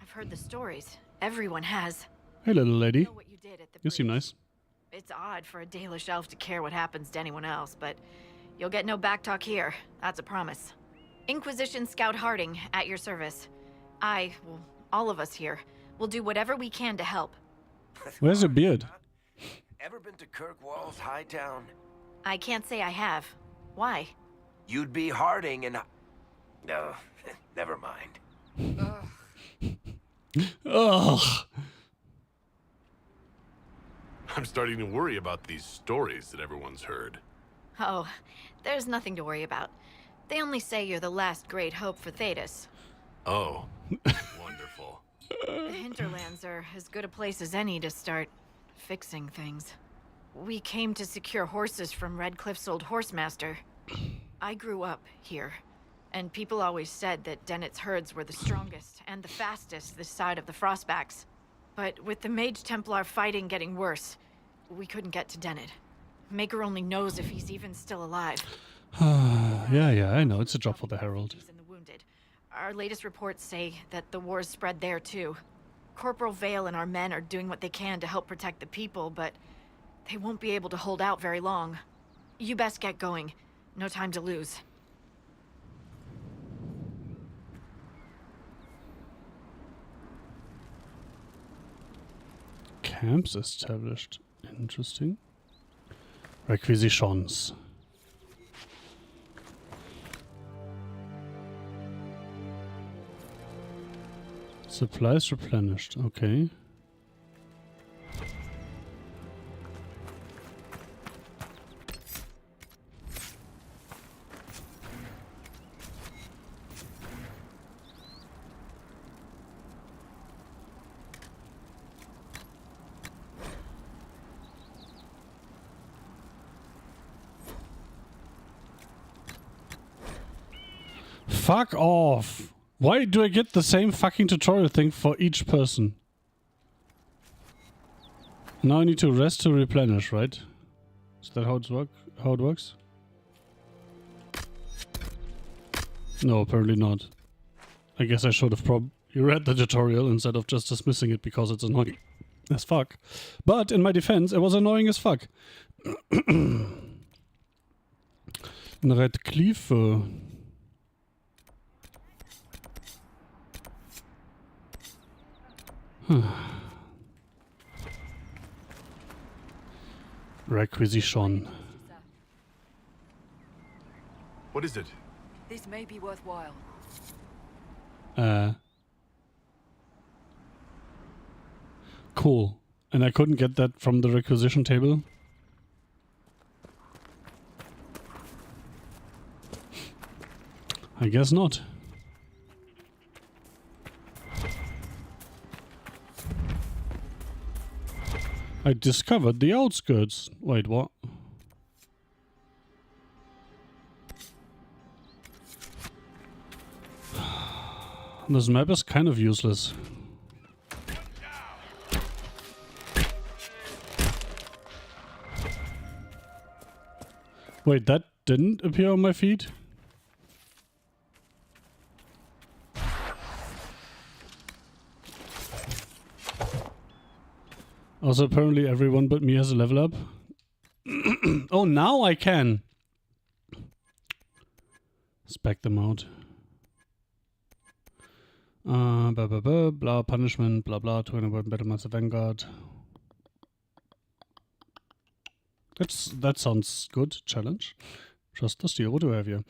I've heard the stories. Everyone has. Hey, little lady. Know what you did at the You seem bridge. nice. It's odd for a Dalish elf to care what happens to anyone else, but you'll get no backtalk here. That's a promise. Inquisition Scout Harding, at your service. Well, all of us here, will do whatever we can to help. Where's your beard? Ever been to Kirkwall's Hightown? I can't say I have. Why? You'd be Harding and... No, never mind. Ugh. I'm starting to worry about these stories that everyone's heard. Oh, there's nothing to worry about. They only say you're the last great hope for Thedas. Oh, wonderful. The hinterlands are as good a place as any to start fixing things. We came to secure horses from Redcliffe's old horsemaster. I grew up here, and people always said that Dennett's herds were the strongest and the fastest this side of the Frostbacks. But with the Mage Templar fighting getting worse, we couldn't get to Dennett. Maker only knows if he's even still alive. Yeah, I know. It's a job for the Herald. And the wounded. Our latest reports say that the war's spread there too. Corporal Vale and our men are doing what they can to help protect the people, but they won't be able to hold out very long. You best get going. No time to lose. Camps established. Interesting. Requisitions. Supplies replenished. Okay. Fuck off! Why do I get the same fucking tutorial thing for each person? Now I need to rest to replenish, right? Is that how it works? No, apparently not. I guess I should have probably read the tutorial instead of just dismissing it because it's annoying as fuck. But in my defense, it was annoying as fuck. Redcliffe. Requisition. What is it? This may be worthwhile. Cool. And I couldn't get that from the requisition table? I guess not. I discovered the outskirts. Wait, what? This map is kind of useless. Wait, that didn't appear on my feed? Also, apparently everyone but me has a level up. Oh, now I can. Spec them out. Blah, punishment, blah, blah, 200 Battle Master Vanguard. That sounds good. Challenge. Trust the steel. What do I have here?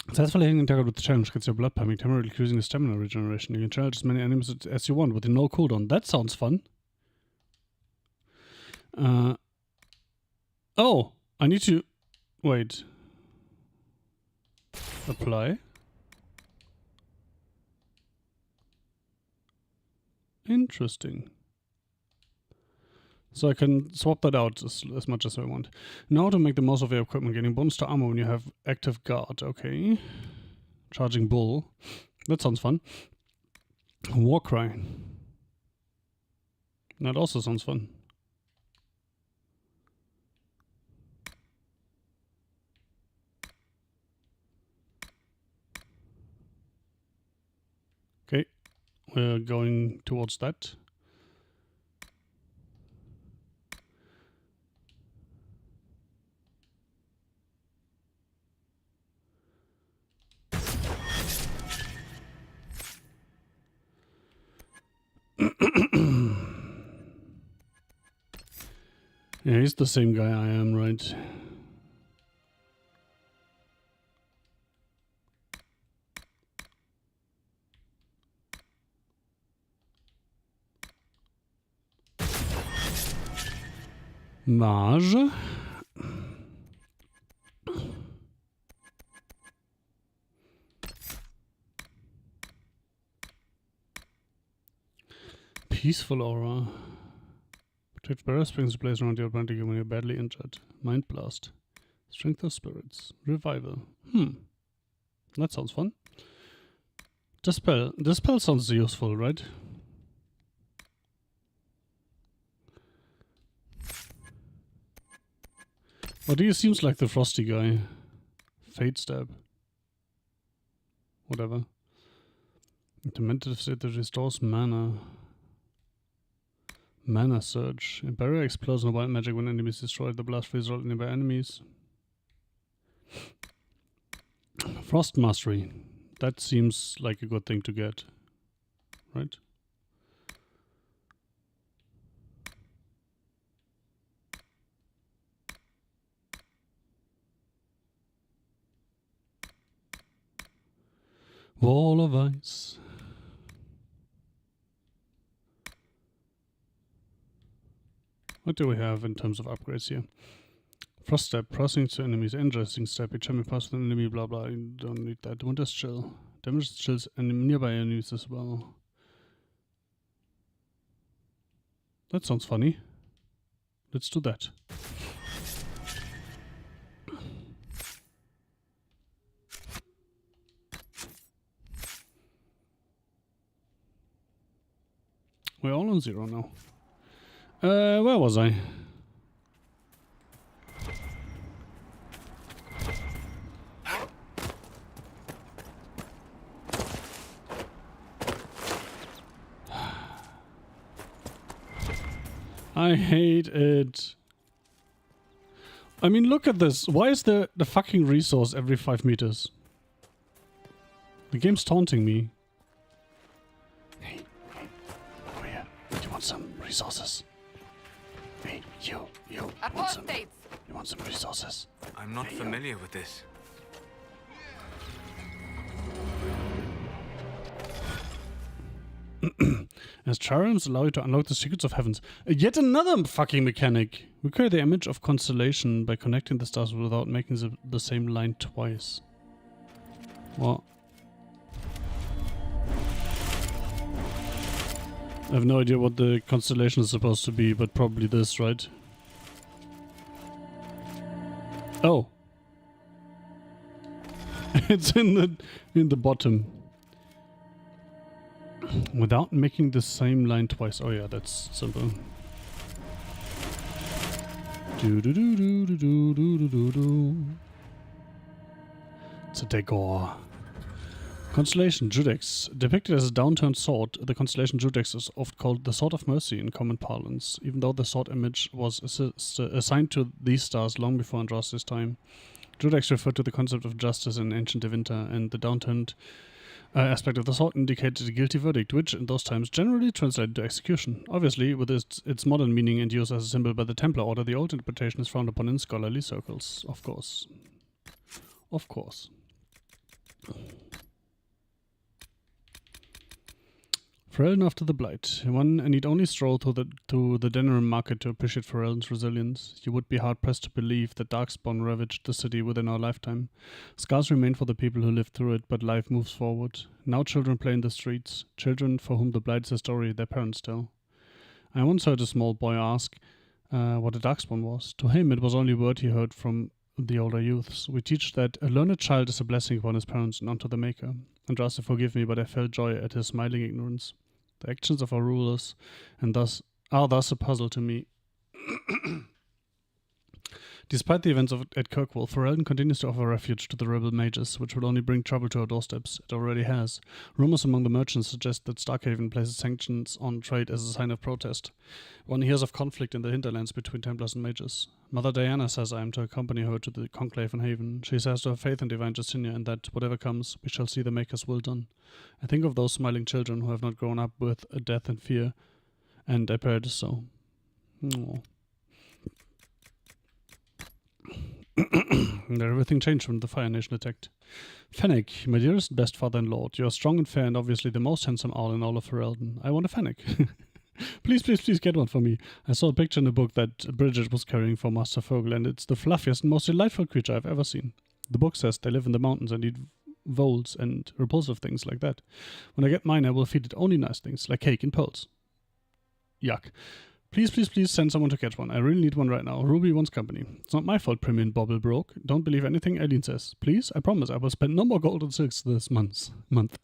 Successfully hitting target with the challenge gets your blood pumping, temporarily increasing the stamina regeneration. You can challenge as many enemies as you want with no cooldown. That sounds fun. Oh, I need to... Wait. Apply. Interesting. So I can swap that out as much as I want. Now to make the most of your equipment, getting bonus to armor when you have active guard. Okay. Charging bull. That sounds fun. War cry. That also sounds fun. Okay. We're going towards that. Yeah, he's the same guy I am, right? Mage. Peaceful aura. Protect barrier springs place around your body when you're badly injured. Mind blast. Strength of spirits. Revival. That sounds fun. Dispel. Dispel sounds useful, right? Or do you seems like the frosty guy? Fate stab. Whatever. Intermentive state that restores mana. Mana surge. A barrier explosion of wild magic when enemies destroyed. The blast frees all nearby enemies. Frost mastery. That seems like a good thing to get. Right? Wall of ice. What do we have in terms of upgrades here? Frost step, passing to enemies, interesting step, each time you pass with an enemy, blah blah, you don't need that. Winter's chill. Damage chills nearby enemies as well. That sounds funny. Let's do that. We're all on 0 now. Where was I? I hate it. I mean, look at this. Why is there the fucking resource every 5 meters? The game's taunting me. Hey, over here. Do you want some resources? Hey, you want some resources? I'm not familiar with this. As charms allow you to unlock the secrets of heavens. Yet another fucking mechanic. We create the image of constellation by connecting the stars without making the same line twice. What? I have no idea what the constellation is supposed to be, but probably this, right? Oh. It's in the bottom. Without making the same line twice. Oh yeah, that's simple. Do do do do do do do do do. It's a decor. Constellation Judex. Depicted as a downturned sword, the constellation Judex is often called the Sword of Mercy in common parlance, even though the sword image was assigned to these stars long before Andraste's time. Judex referred to the concept of justice in ancient Devinter, and the downturned aspect of the sword indicated a guilty verdict, which in those times generally translated to execution. Obviously, with its modern meaning and use as a symbol by the Templar Order, the old interpretation is frowned upon in scholarly circles. Of course. Of course. Ferelden after the Blight. One need only stroll to the Denerim market to appreciate Ferelden's resilience. You would be hard-pressed to believe that Darkspawn ravaged the city within our lifetime. Scars remain for the people who lived through it, but life moves forward. Now children play in the streets. Children for whom the Blight is a story their parents tell. I once heard a small boy ask what a Darkspawn was. To him, it was only a word he heard from the older youths. We teach that a learned child is a blessing upon his parents and unto the Maker. Andraste forgive me, but I felt joy at his smiling ignorance. The actions of our rulers are thus a puzzle to me. Despite the events at Kirkwall, Ferelden continues to offer refuge to the rebel mages, which will only bring trouble to our doorsteps. It already has. Rumors among the merchants suggest that Starkhaven places sanctions on trade as a sign of protest. One hears of conflict in the hinterlands between Templars and mages. Mother Diana says I am to accompany her to the conclave in Haven. She says to have faith in divine Justinia and that, whatever comes, we shall see the Maker's will done. I think of those smiling children who have not grown up with a death and fear, and I pray it is so. Aww. Everything changed when the Fire Nation attacked. Fennec, my dearest best father and lord, you are strong and fair and obviously the most handsome owl in all of Ferelden. I want a Fennec. Please get one for me. I saw a picture in a book that Bridget was carrying for Master Fogel, and it's the fluffiest and most delightful creature I've ever seen. The book says they live in the mountains and eat voles and repulsive things like that. When I get mine, I will feed it only nice things, like cake and pearls. Yuck. Please send someone to catch one. I really need one right now. Ruby wants company. It's not my fault Premium Bobble broke. Don't believe anything Eileen says. Please, I promise I will spend no more gold and silks this month.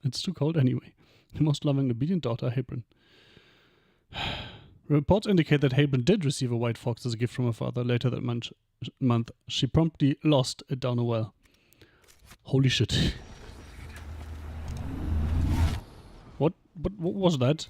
It's too cold anyway. Your most loving obedient daughter, Habron. Reports indicate that Habron did receive a white fox as a gift from her father later that month. She promptly lost it down a well. Holy shit. What was that?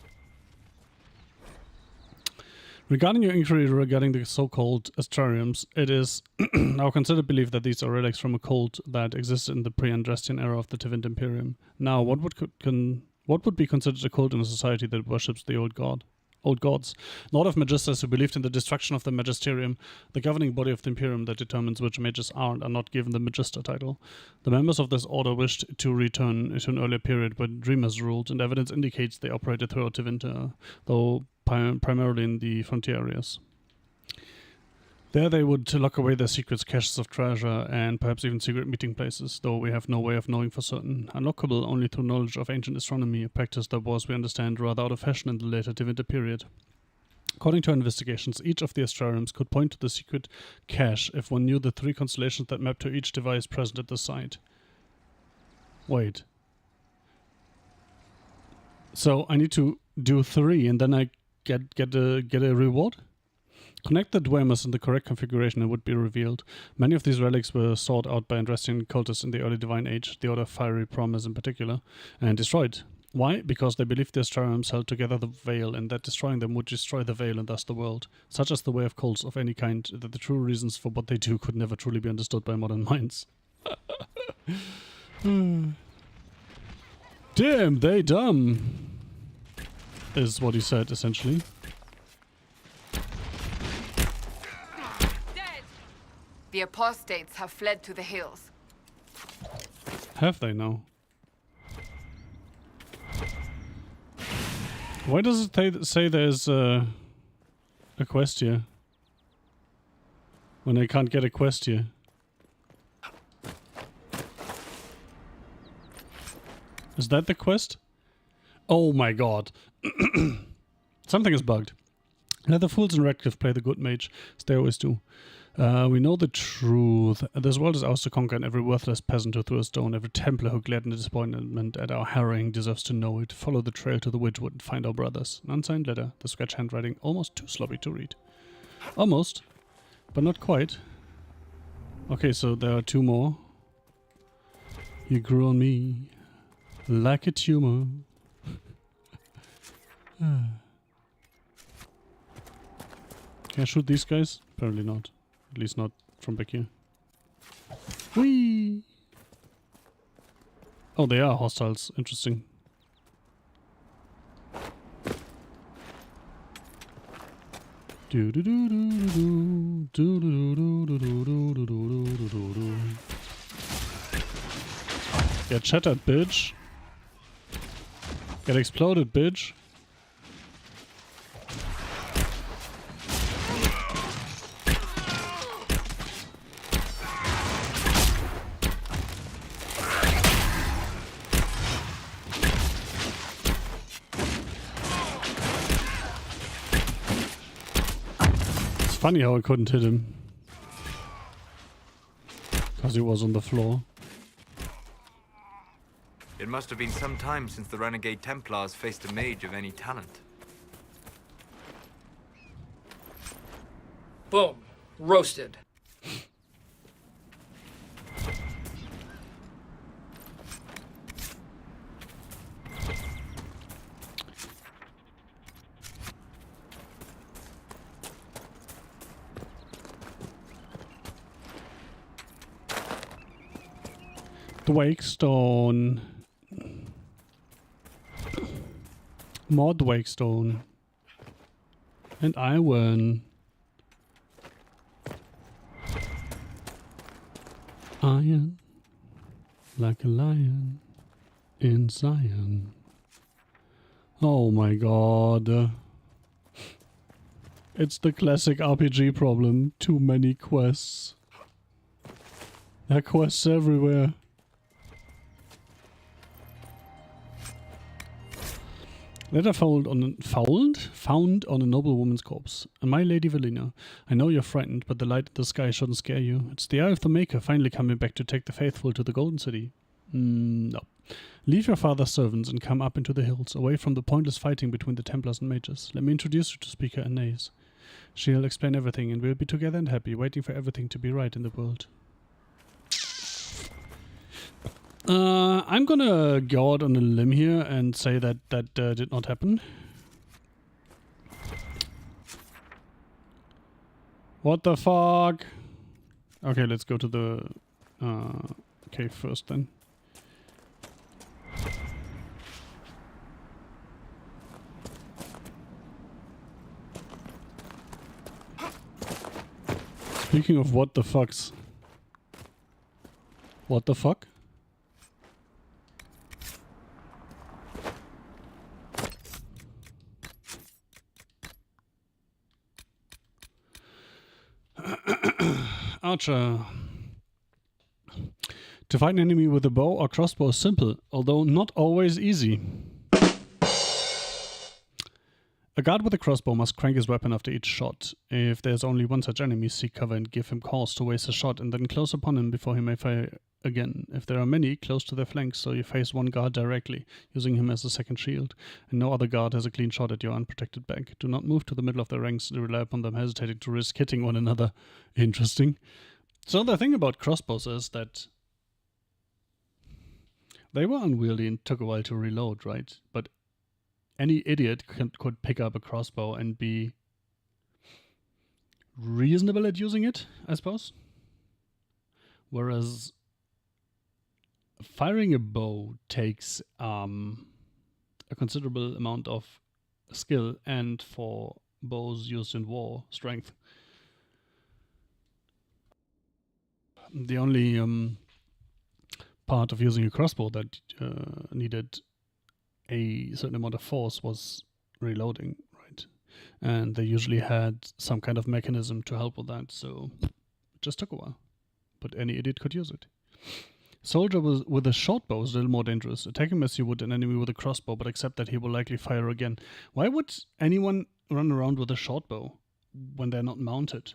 Regarding your inquiry regarding the so-called astrariums, it is now considered belief that these are relics from a cult that existed in the pre-Andrastian era of the Tevinter Imperium. Now, what would be considered a cult in a society that worships the old gods? Not of magisters who believed in the destruction of the magisterium, the governing body of the Imperium that determines which mages are and are not given the magister title. The members of this order wished to return to an earlier period when dreamers ruled, and evidence indicates they operated throughout Tevinter, though primarily in the frontier areas. There they would lock away their secrets, caches of treasure, and perhaps even secret meeting places, though we have no way of knowing for certain. Unlockable only through knowledge of ancient astronomy, a practice that was, we understand, rather out of fashion in the later Tevinter period. According to our investigations, each of the astrariums could point to the secret cache if one knew the 3 constellations that map to each device present at the site. Wait. So I need to do 3 and then I get a reward? Connect the Dwemer in the correct configuration and would be revealed. Many of these relics were sought out by Andrastian cultists in the early Divine Age, the Order of Fiery Promise in particular, and destroyed. Why? Because they believed the astrariums held together the Veil, and that destroying them would destroy the Veil and thus the world. Such is the way of cults of any kind, that the true reasons for what they do could never truly be understood by modern minds. Damn, they dumb! Is what he said, essentially. Dead! The apostates have fled to the hills. Have they now? Why does it say there's a quest here? When I can't get a quest here. Is that the quest? Oh my god. Something is bugged. Let the fools in Redcliffe play the good mage, as they always do. We know the truth. This world is ours to conquer, and every worthless peasant who threw a stone, every Templar who glared in disappointment at our harrowing deserves to know it. Follow the trail to the Witchwood and find our brothers. An unsigned letter, the sketch handwriting almost too sloppy to read. Almost, but not quite. Okay, so there are 2 more. You grew on me like a tumor. Can I shoot these guys? Apparently not. At least not from back here. Whee! Oh, they are hostiles. Interesting. Get shattered, bitch. Get exploded, bitch. funny how I couldn't hit him. Because he was on the floor. It must have been some time since the renegade Templars faced a mage of any talent. Boom. Roasted. Wakestone. More Wakestone. And iron. Iron. Like a lion. In Zion. Oh my god. It's the classic RPG problem. Too many quests. There are quests everywhere. Letter found on a noble woman's corpse. And my lady Valina, I know you're frightened, but the light in the sky shouldn't scare you. It's the Eye of the Maker finally coming back to take the faithful to the Golden City. No. Leave your father's servants and come up into the hills, away from the pointless fighting between the Templars and mages. Let me introduce you to Speaker Anais. She'll explain everything, and we'll be together and happy, waiting for everything to be right in the world. I'm gonna go out on a limb here and say that did not happen. What the fuck? Okay, let's go to the cave first then. Speaking of what the fucks. What the fuck? Archer. To fight an enemy with a bow or crossbow is simple, although not always easy. A guard with a crossbow must crank his weapon after each shot. If there's only one such enemy, seek cover and give him cause to waste a shot, and then close upon him before he may fire again. If there are many, close to their flanks, so you face one guard directly, using him as a second shield, and no other guard has a clean shot at your unprotected back. Do not move to the middle of their ranks and rely upon them hesitating to risk hitting one another. Interesting. So the thing about crossbows is that they were unwieldy and took a while to reload, right? But any idiot could pick up a crossbow and be reasonable at using it, I suppose. Whereas firing a bow takes a considerable amount of skill and, for bows used in war, strength. The only part of using a crossbow that needed a certain amount of force was reloading, right? And they usually had some kind of mechanism to help with that, so it just took a while. But any idiot could use it. Soldier with a short bow is a little more dangerous. Attack him as you would an enemy with a crossbow, but accept that he will likely fire again. Why would anyone run around with a short bow when they're not mounted?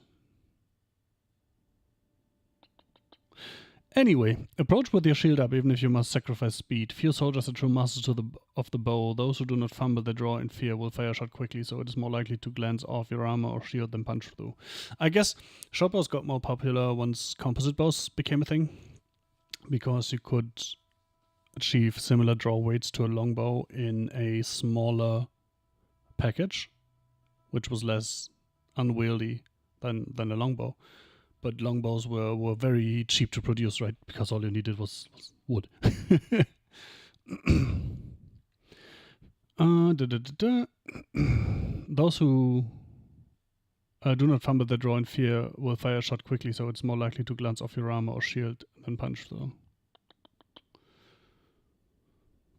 Anyway, approach with your shield up even if you must sacrifice speed. Few soldiers are true masters of the bow. Those who do not fumble their draw in fear will fire a shot quickly, so it is more likely to glance off your armor or shield than punch through. I guess short bows got more popular once composite bows became a thing, because you could achieve similar draw weights to a longbow in a smaller package, which was less unwieldy than a longbow. But longbows were very cheap to produce, right? Because all you needed was wood. Those who do not fumble their draw in fear will fire a shot quickly, so it's more likely to glance off your armor or shield than punch through.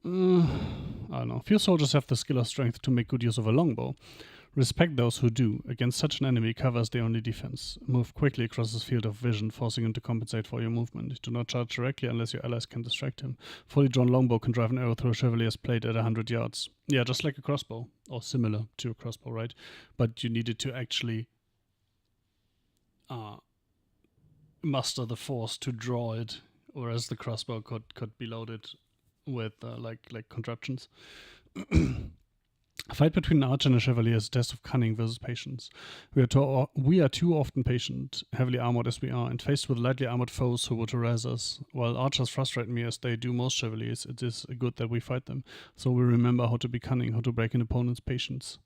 I don't know. Few soldiers have the skill or strength to make good use of a longbow. Respect those who do. Against such an enemy, cover is the only defense. Move quickly across his field of vision, forcing him to compensate for your movement. Do not charge directly unless your allies can distract him. Fully drawn longbow can drive an arrow through a chevalier's plate at 100 yards. Yeah, just like a crossbow. Or similar to a crossbow, right? But you needed to actually muster the force to draw it, whereas the crossbow could be loaded with like contraptions. A fight between an archer and a chevalier is a test of cunning versus patience. We are too often patient, heavily armored as we are, and faced with lightly armored foes who would harass us. While archers frustrate me as they do most chevaliers, it is good that we fight them, so we remember how to be cunning, how to break an opponent's patience.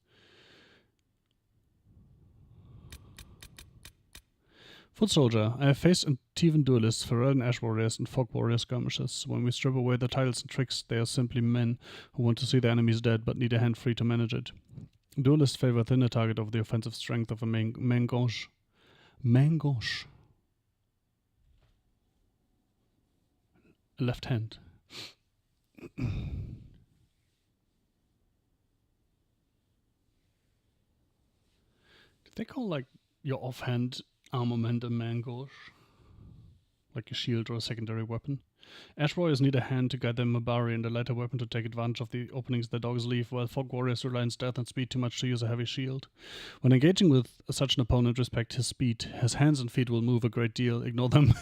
Foot soldier. I have faced Antivan duelists, Ferelden Ash warriors, and Fog warrior skirmishers. When we strip away their titles and tricks, they are simply men who want to see their enemies dead but need a hand free to manage it. Duelists favor a thinner target over the offensive strength of a main gauche. Main gauche. Left hand. Did they call like your offhand armament a main gauche? Like a shield or a secondary weapon? Ash warriors need a hand to guide their Mabari and a lighter weapon to take advantage of the openings their dogs leave, while Fog warriors rely on stealth and speed too much to use a heavy shield. When engaging with such an opponent, respect his speed. His hands and feet will move a great deal. Ignore them.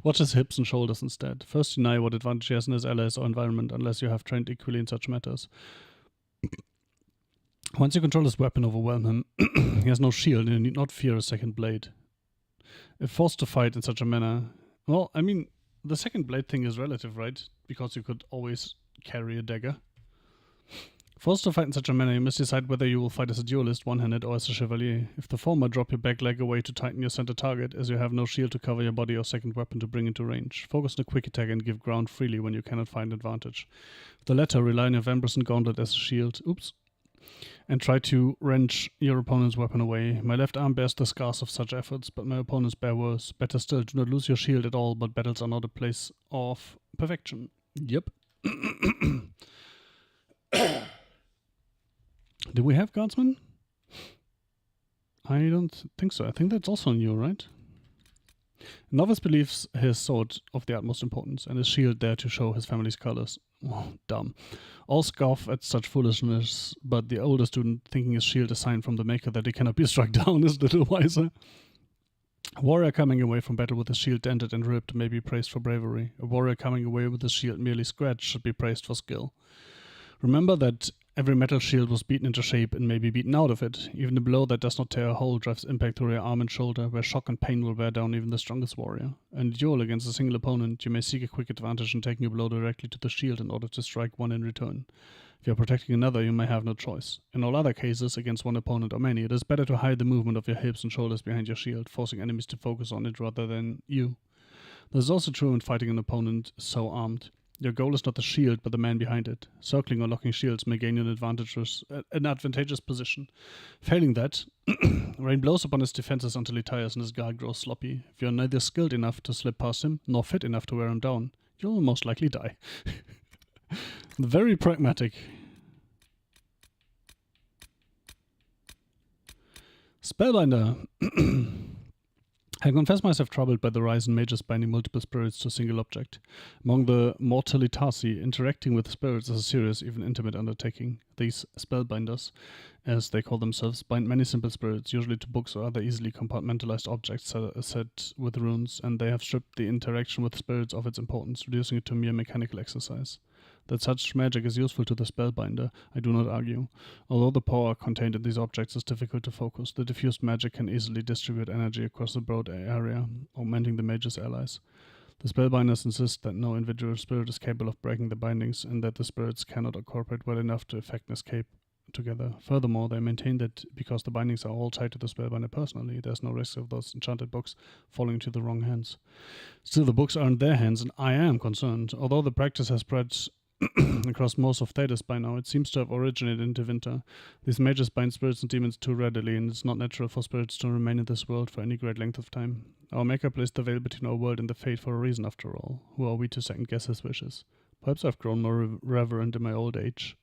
Watch his hips and shoulders instead. First deny what advantage he has in his allies or environment, unless you have trained equally in such matters. Once you control his weapon, overwhelm him. He has no shield and you need not fear a second blade. If forced to fight in such a manner... Well, I mean, the second blade thing is relative, right? Because you could always carry a dagger. Forced to fight in such a manner, you must decide whether you will fight as a duelist, one-handed, or as a chevalier. If the former, drop your back leg away to tighten your center target, as you have no shield to cover your body or second weapon to bring into range. Focus on a quick attack and give ground freely when you cannot find advantage. If the latter, rely on your Vambrace and Gauntlet as a shield. Oops. And try to wrench your opponent's weapon away. My left arm bears the scars of such efforts, but my opponents bear worse. Better still, do not lose your shield at all, but battles are not a place of perfection. Yep. Do we have guardsmen? I don't think so. I think that's also new, right? Novice believes his sword of the utmost importance, and his shield there to show his family's colors. Oh, dumb. All scoff at such foolishness, but the older student, thinking his shield a sign from the maker that he cannot be struck down, is little wiser. A warrior coming away from battle with his shield dented and ripped may be praised for bravery. A warrior coming away with his shield merely scratched should be praised for skill. Remember that every metal shield was beaten into shape and may be beaten out of it. Even a blow that does not tear a hole drives impact through your arm and shoulder, where shock and pain will wear down even the strongest warrior. In a duel against a single opponent, you may seek a quick advantage in taking a blow directly to the shield in order to strike one in return. If you are protecting another, you may have no choice. In all other cases, against one opponent or many, it is better to hide the movement of your hips and shoulders behind your shield, forcing enemies to focus on it rather than you. This is also true in fighting an opponent so armed. Your goal is not the shield, but the man behind it. Circling or locking shields may gain you an advantageous position. Failing that, rain blows upon his defenses until he tires and his guard grows sloppy. If you are neither skilled enough to slip past him, nor fit enough to wear him down, you will most likely die. Very pragmatic. Spellbinder. I confess myself troubled by the rise in mages binding multiple spirits to a single object. Among the Mortalitasi, interacting with spirits is a serious, even intimate undertaking. These spellbinders, as they call themselves, bind many simple spirits, usually to books or other easily compartmentalized objects set with runes, and they have stripped the interaction with spirits of its importance, reducing it to mere mechanical exercise. That such magic is useful to the spellbinder, I do not argue. Although the power contained in these objects is difficult to focus, the diffused magic can easily distribute energy across a broad area, augmenting the mage's allies. The spellbinders insist that no individual spirit is capable of breaking the bindings, and that the spirits cannot incorporate well enough to effect an escape together. Furthermore, they maintain that because the bindings are all tied to the spellbinder personally, there's no risk of those enchanted books falling into the wrong hands. Still, the books are in their hands, and I am concerned. Although the practice has spread across most of Thedas by now, it seems to have originated in Tevinter. These mages bind spirits and demons too readily, and it's not natural for spirits to remain in this world for any great length of time. Our Maker placed the veil between our world and the Fate for a reason, after all. Who are we to second-guess his wishes? Perhaps I've grown more reverent in my old age.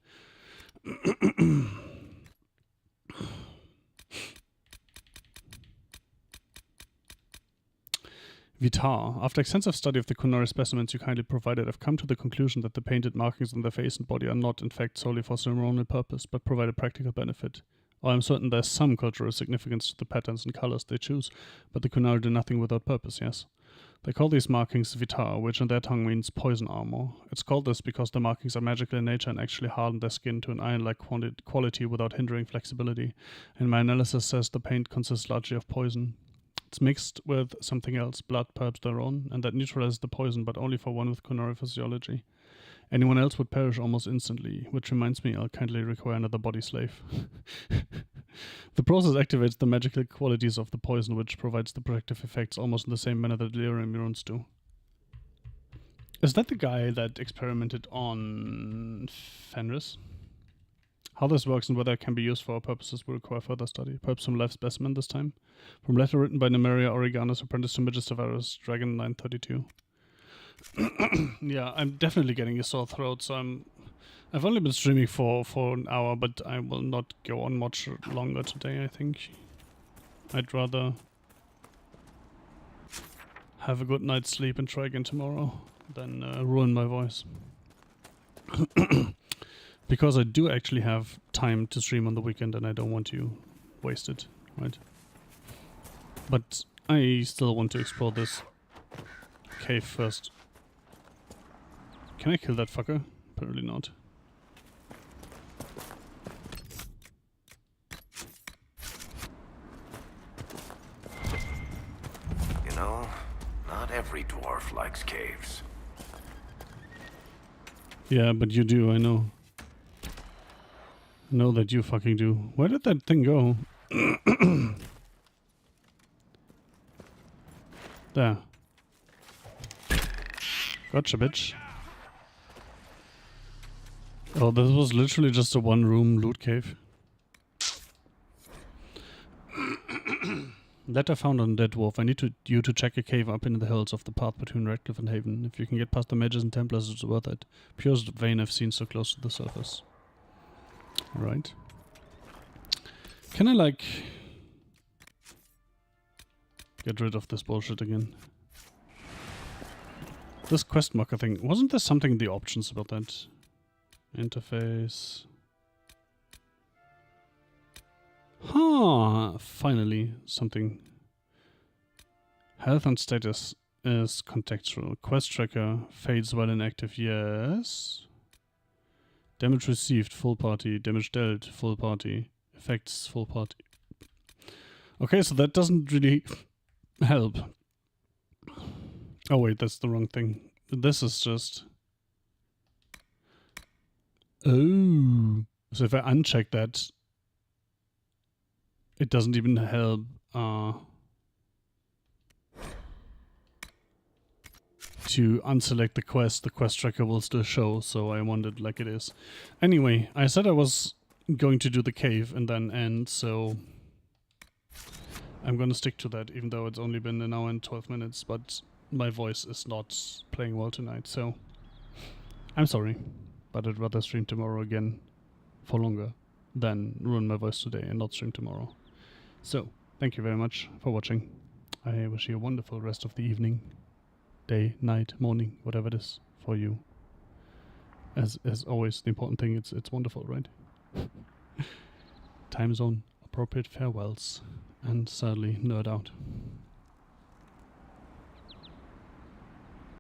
Vitar. After extensive study of the Kunari specimens you kindly provided, I've come to the conclusion that the painted markings on the face and body are not, in fact, solely for ceremonial purpose, but provide a practical benefit. Or I'm certain there's some cultural significance to the patterns and colors they choose, but the Kunari do nothing without purpose, yes. They call these markings vitar, which in their tongue means poison armor. It's called this because the markings are magical in nature and actually harden their skin to an iron-like quality without hindering flexibility. And my analysis says the paint consists largely of poison. It's mixed with something else, blood perhaps their own, and that neutralizes the poison, but only for one with Kunari physiology. Anyone else would perish almost instantly, which reminds me I'll kindly require another body slave. The process activates the magical qualities of the poison, which provides the protective effects almost in the same manner that delirium neurons do. Is that the guy that experimented on Fenris? How this works and whether it can be used for our purposes will require further study. Perhaps some live specimen this time. From letter written by Nemeria Oregano's apprentice to Magister Varus, Dragon 932. Yeah, I'm definitely getting a sore throat, so I've only been streaming for an hour, but I will not go on much longer today, I think. I'd rather have a good night's sleep and try again tomorrow than ruin my voice. Because I do actually have time to stream on the weekend and I don't want to waste it, right? But I still want to explore this cave first. Can I kill that fucker? Apparently not. You know, not every dwarf likes caves. Yeah, but you do, I know. I know that you fucking do. Where did that thing go? There. Gotcha, bitch. Oh, this was literally just a one-room loot cave. Letter found on Dead Dwarf. I need you to check a cave up in the hills of the path between Redcliffe and Haven. If you can get past the mages and Templars, it's worth it. Purest vein I've seen so close to the surface. Right. Can I, like, get rid of this bullshit again? This quest marker thing. Wasn't there something in the options about that? Interface. Huh. Finally, something. Health and status is contextual. Quest tracker fades while inactive. Yes. Damage received, full party. Damage dealt, full party. Effects, full party. Okay, so that doesn't really help. Oh wait, that's the wrong thing. This is just... Oh. So if I uncheck that, it doesn't even help to unselect the quest tracker will still show, so I wanted like it is. Anyway, I said I was going to do the cave and then end, so I'm gonna stick to that, even though it's only been an hour and 12 minutes, but my voice is not playing well tonight, so I'm sorry, but I'd rather stream tomorrow again for longer than ruin my voice today and not stream tomorrow. So, thank you very much for watching. I wish you a wonderful rest of the evening, day, night, morning, whatever it is for you. As always, the important thing, it's wonderful, right? Time zone, appropriate farewells, and sadly, nerd out.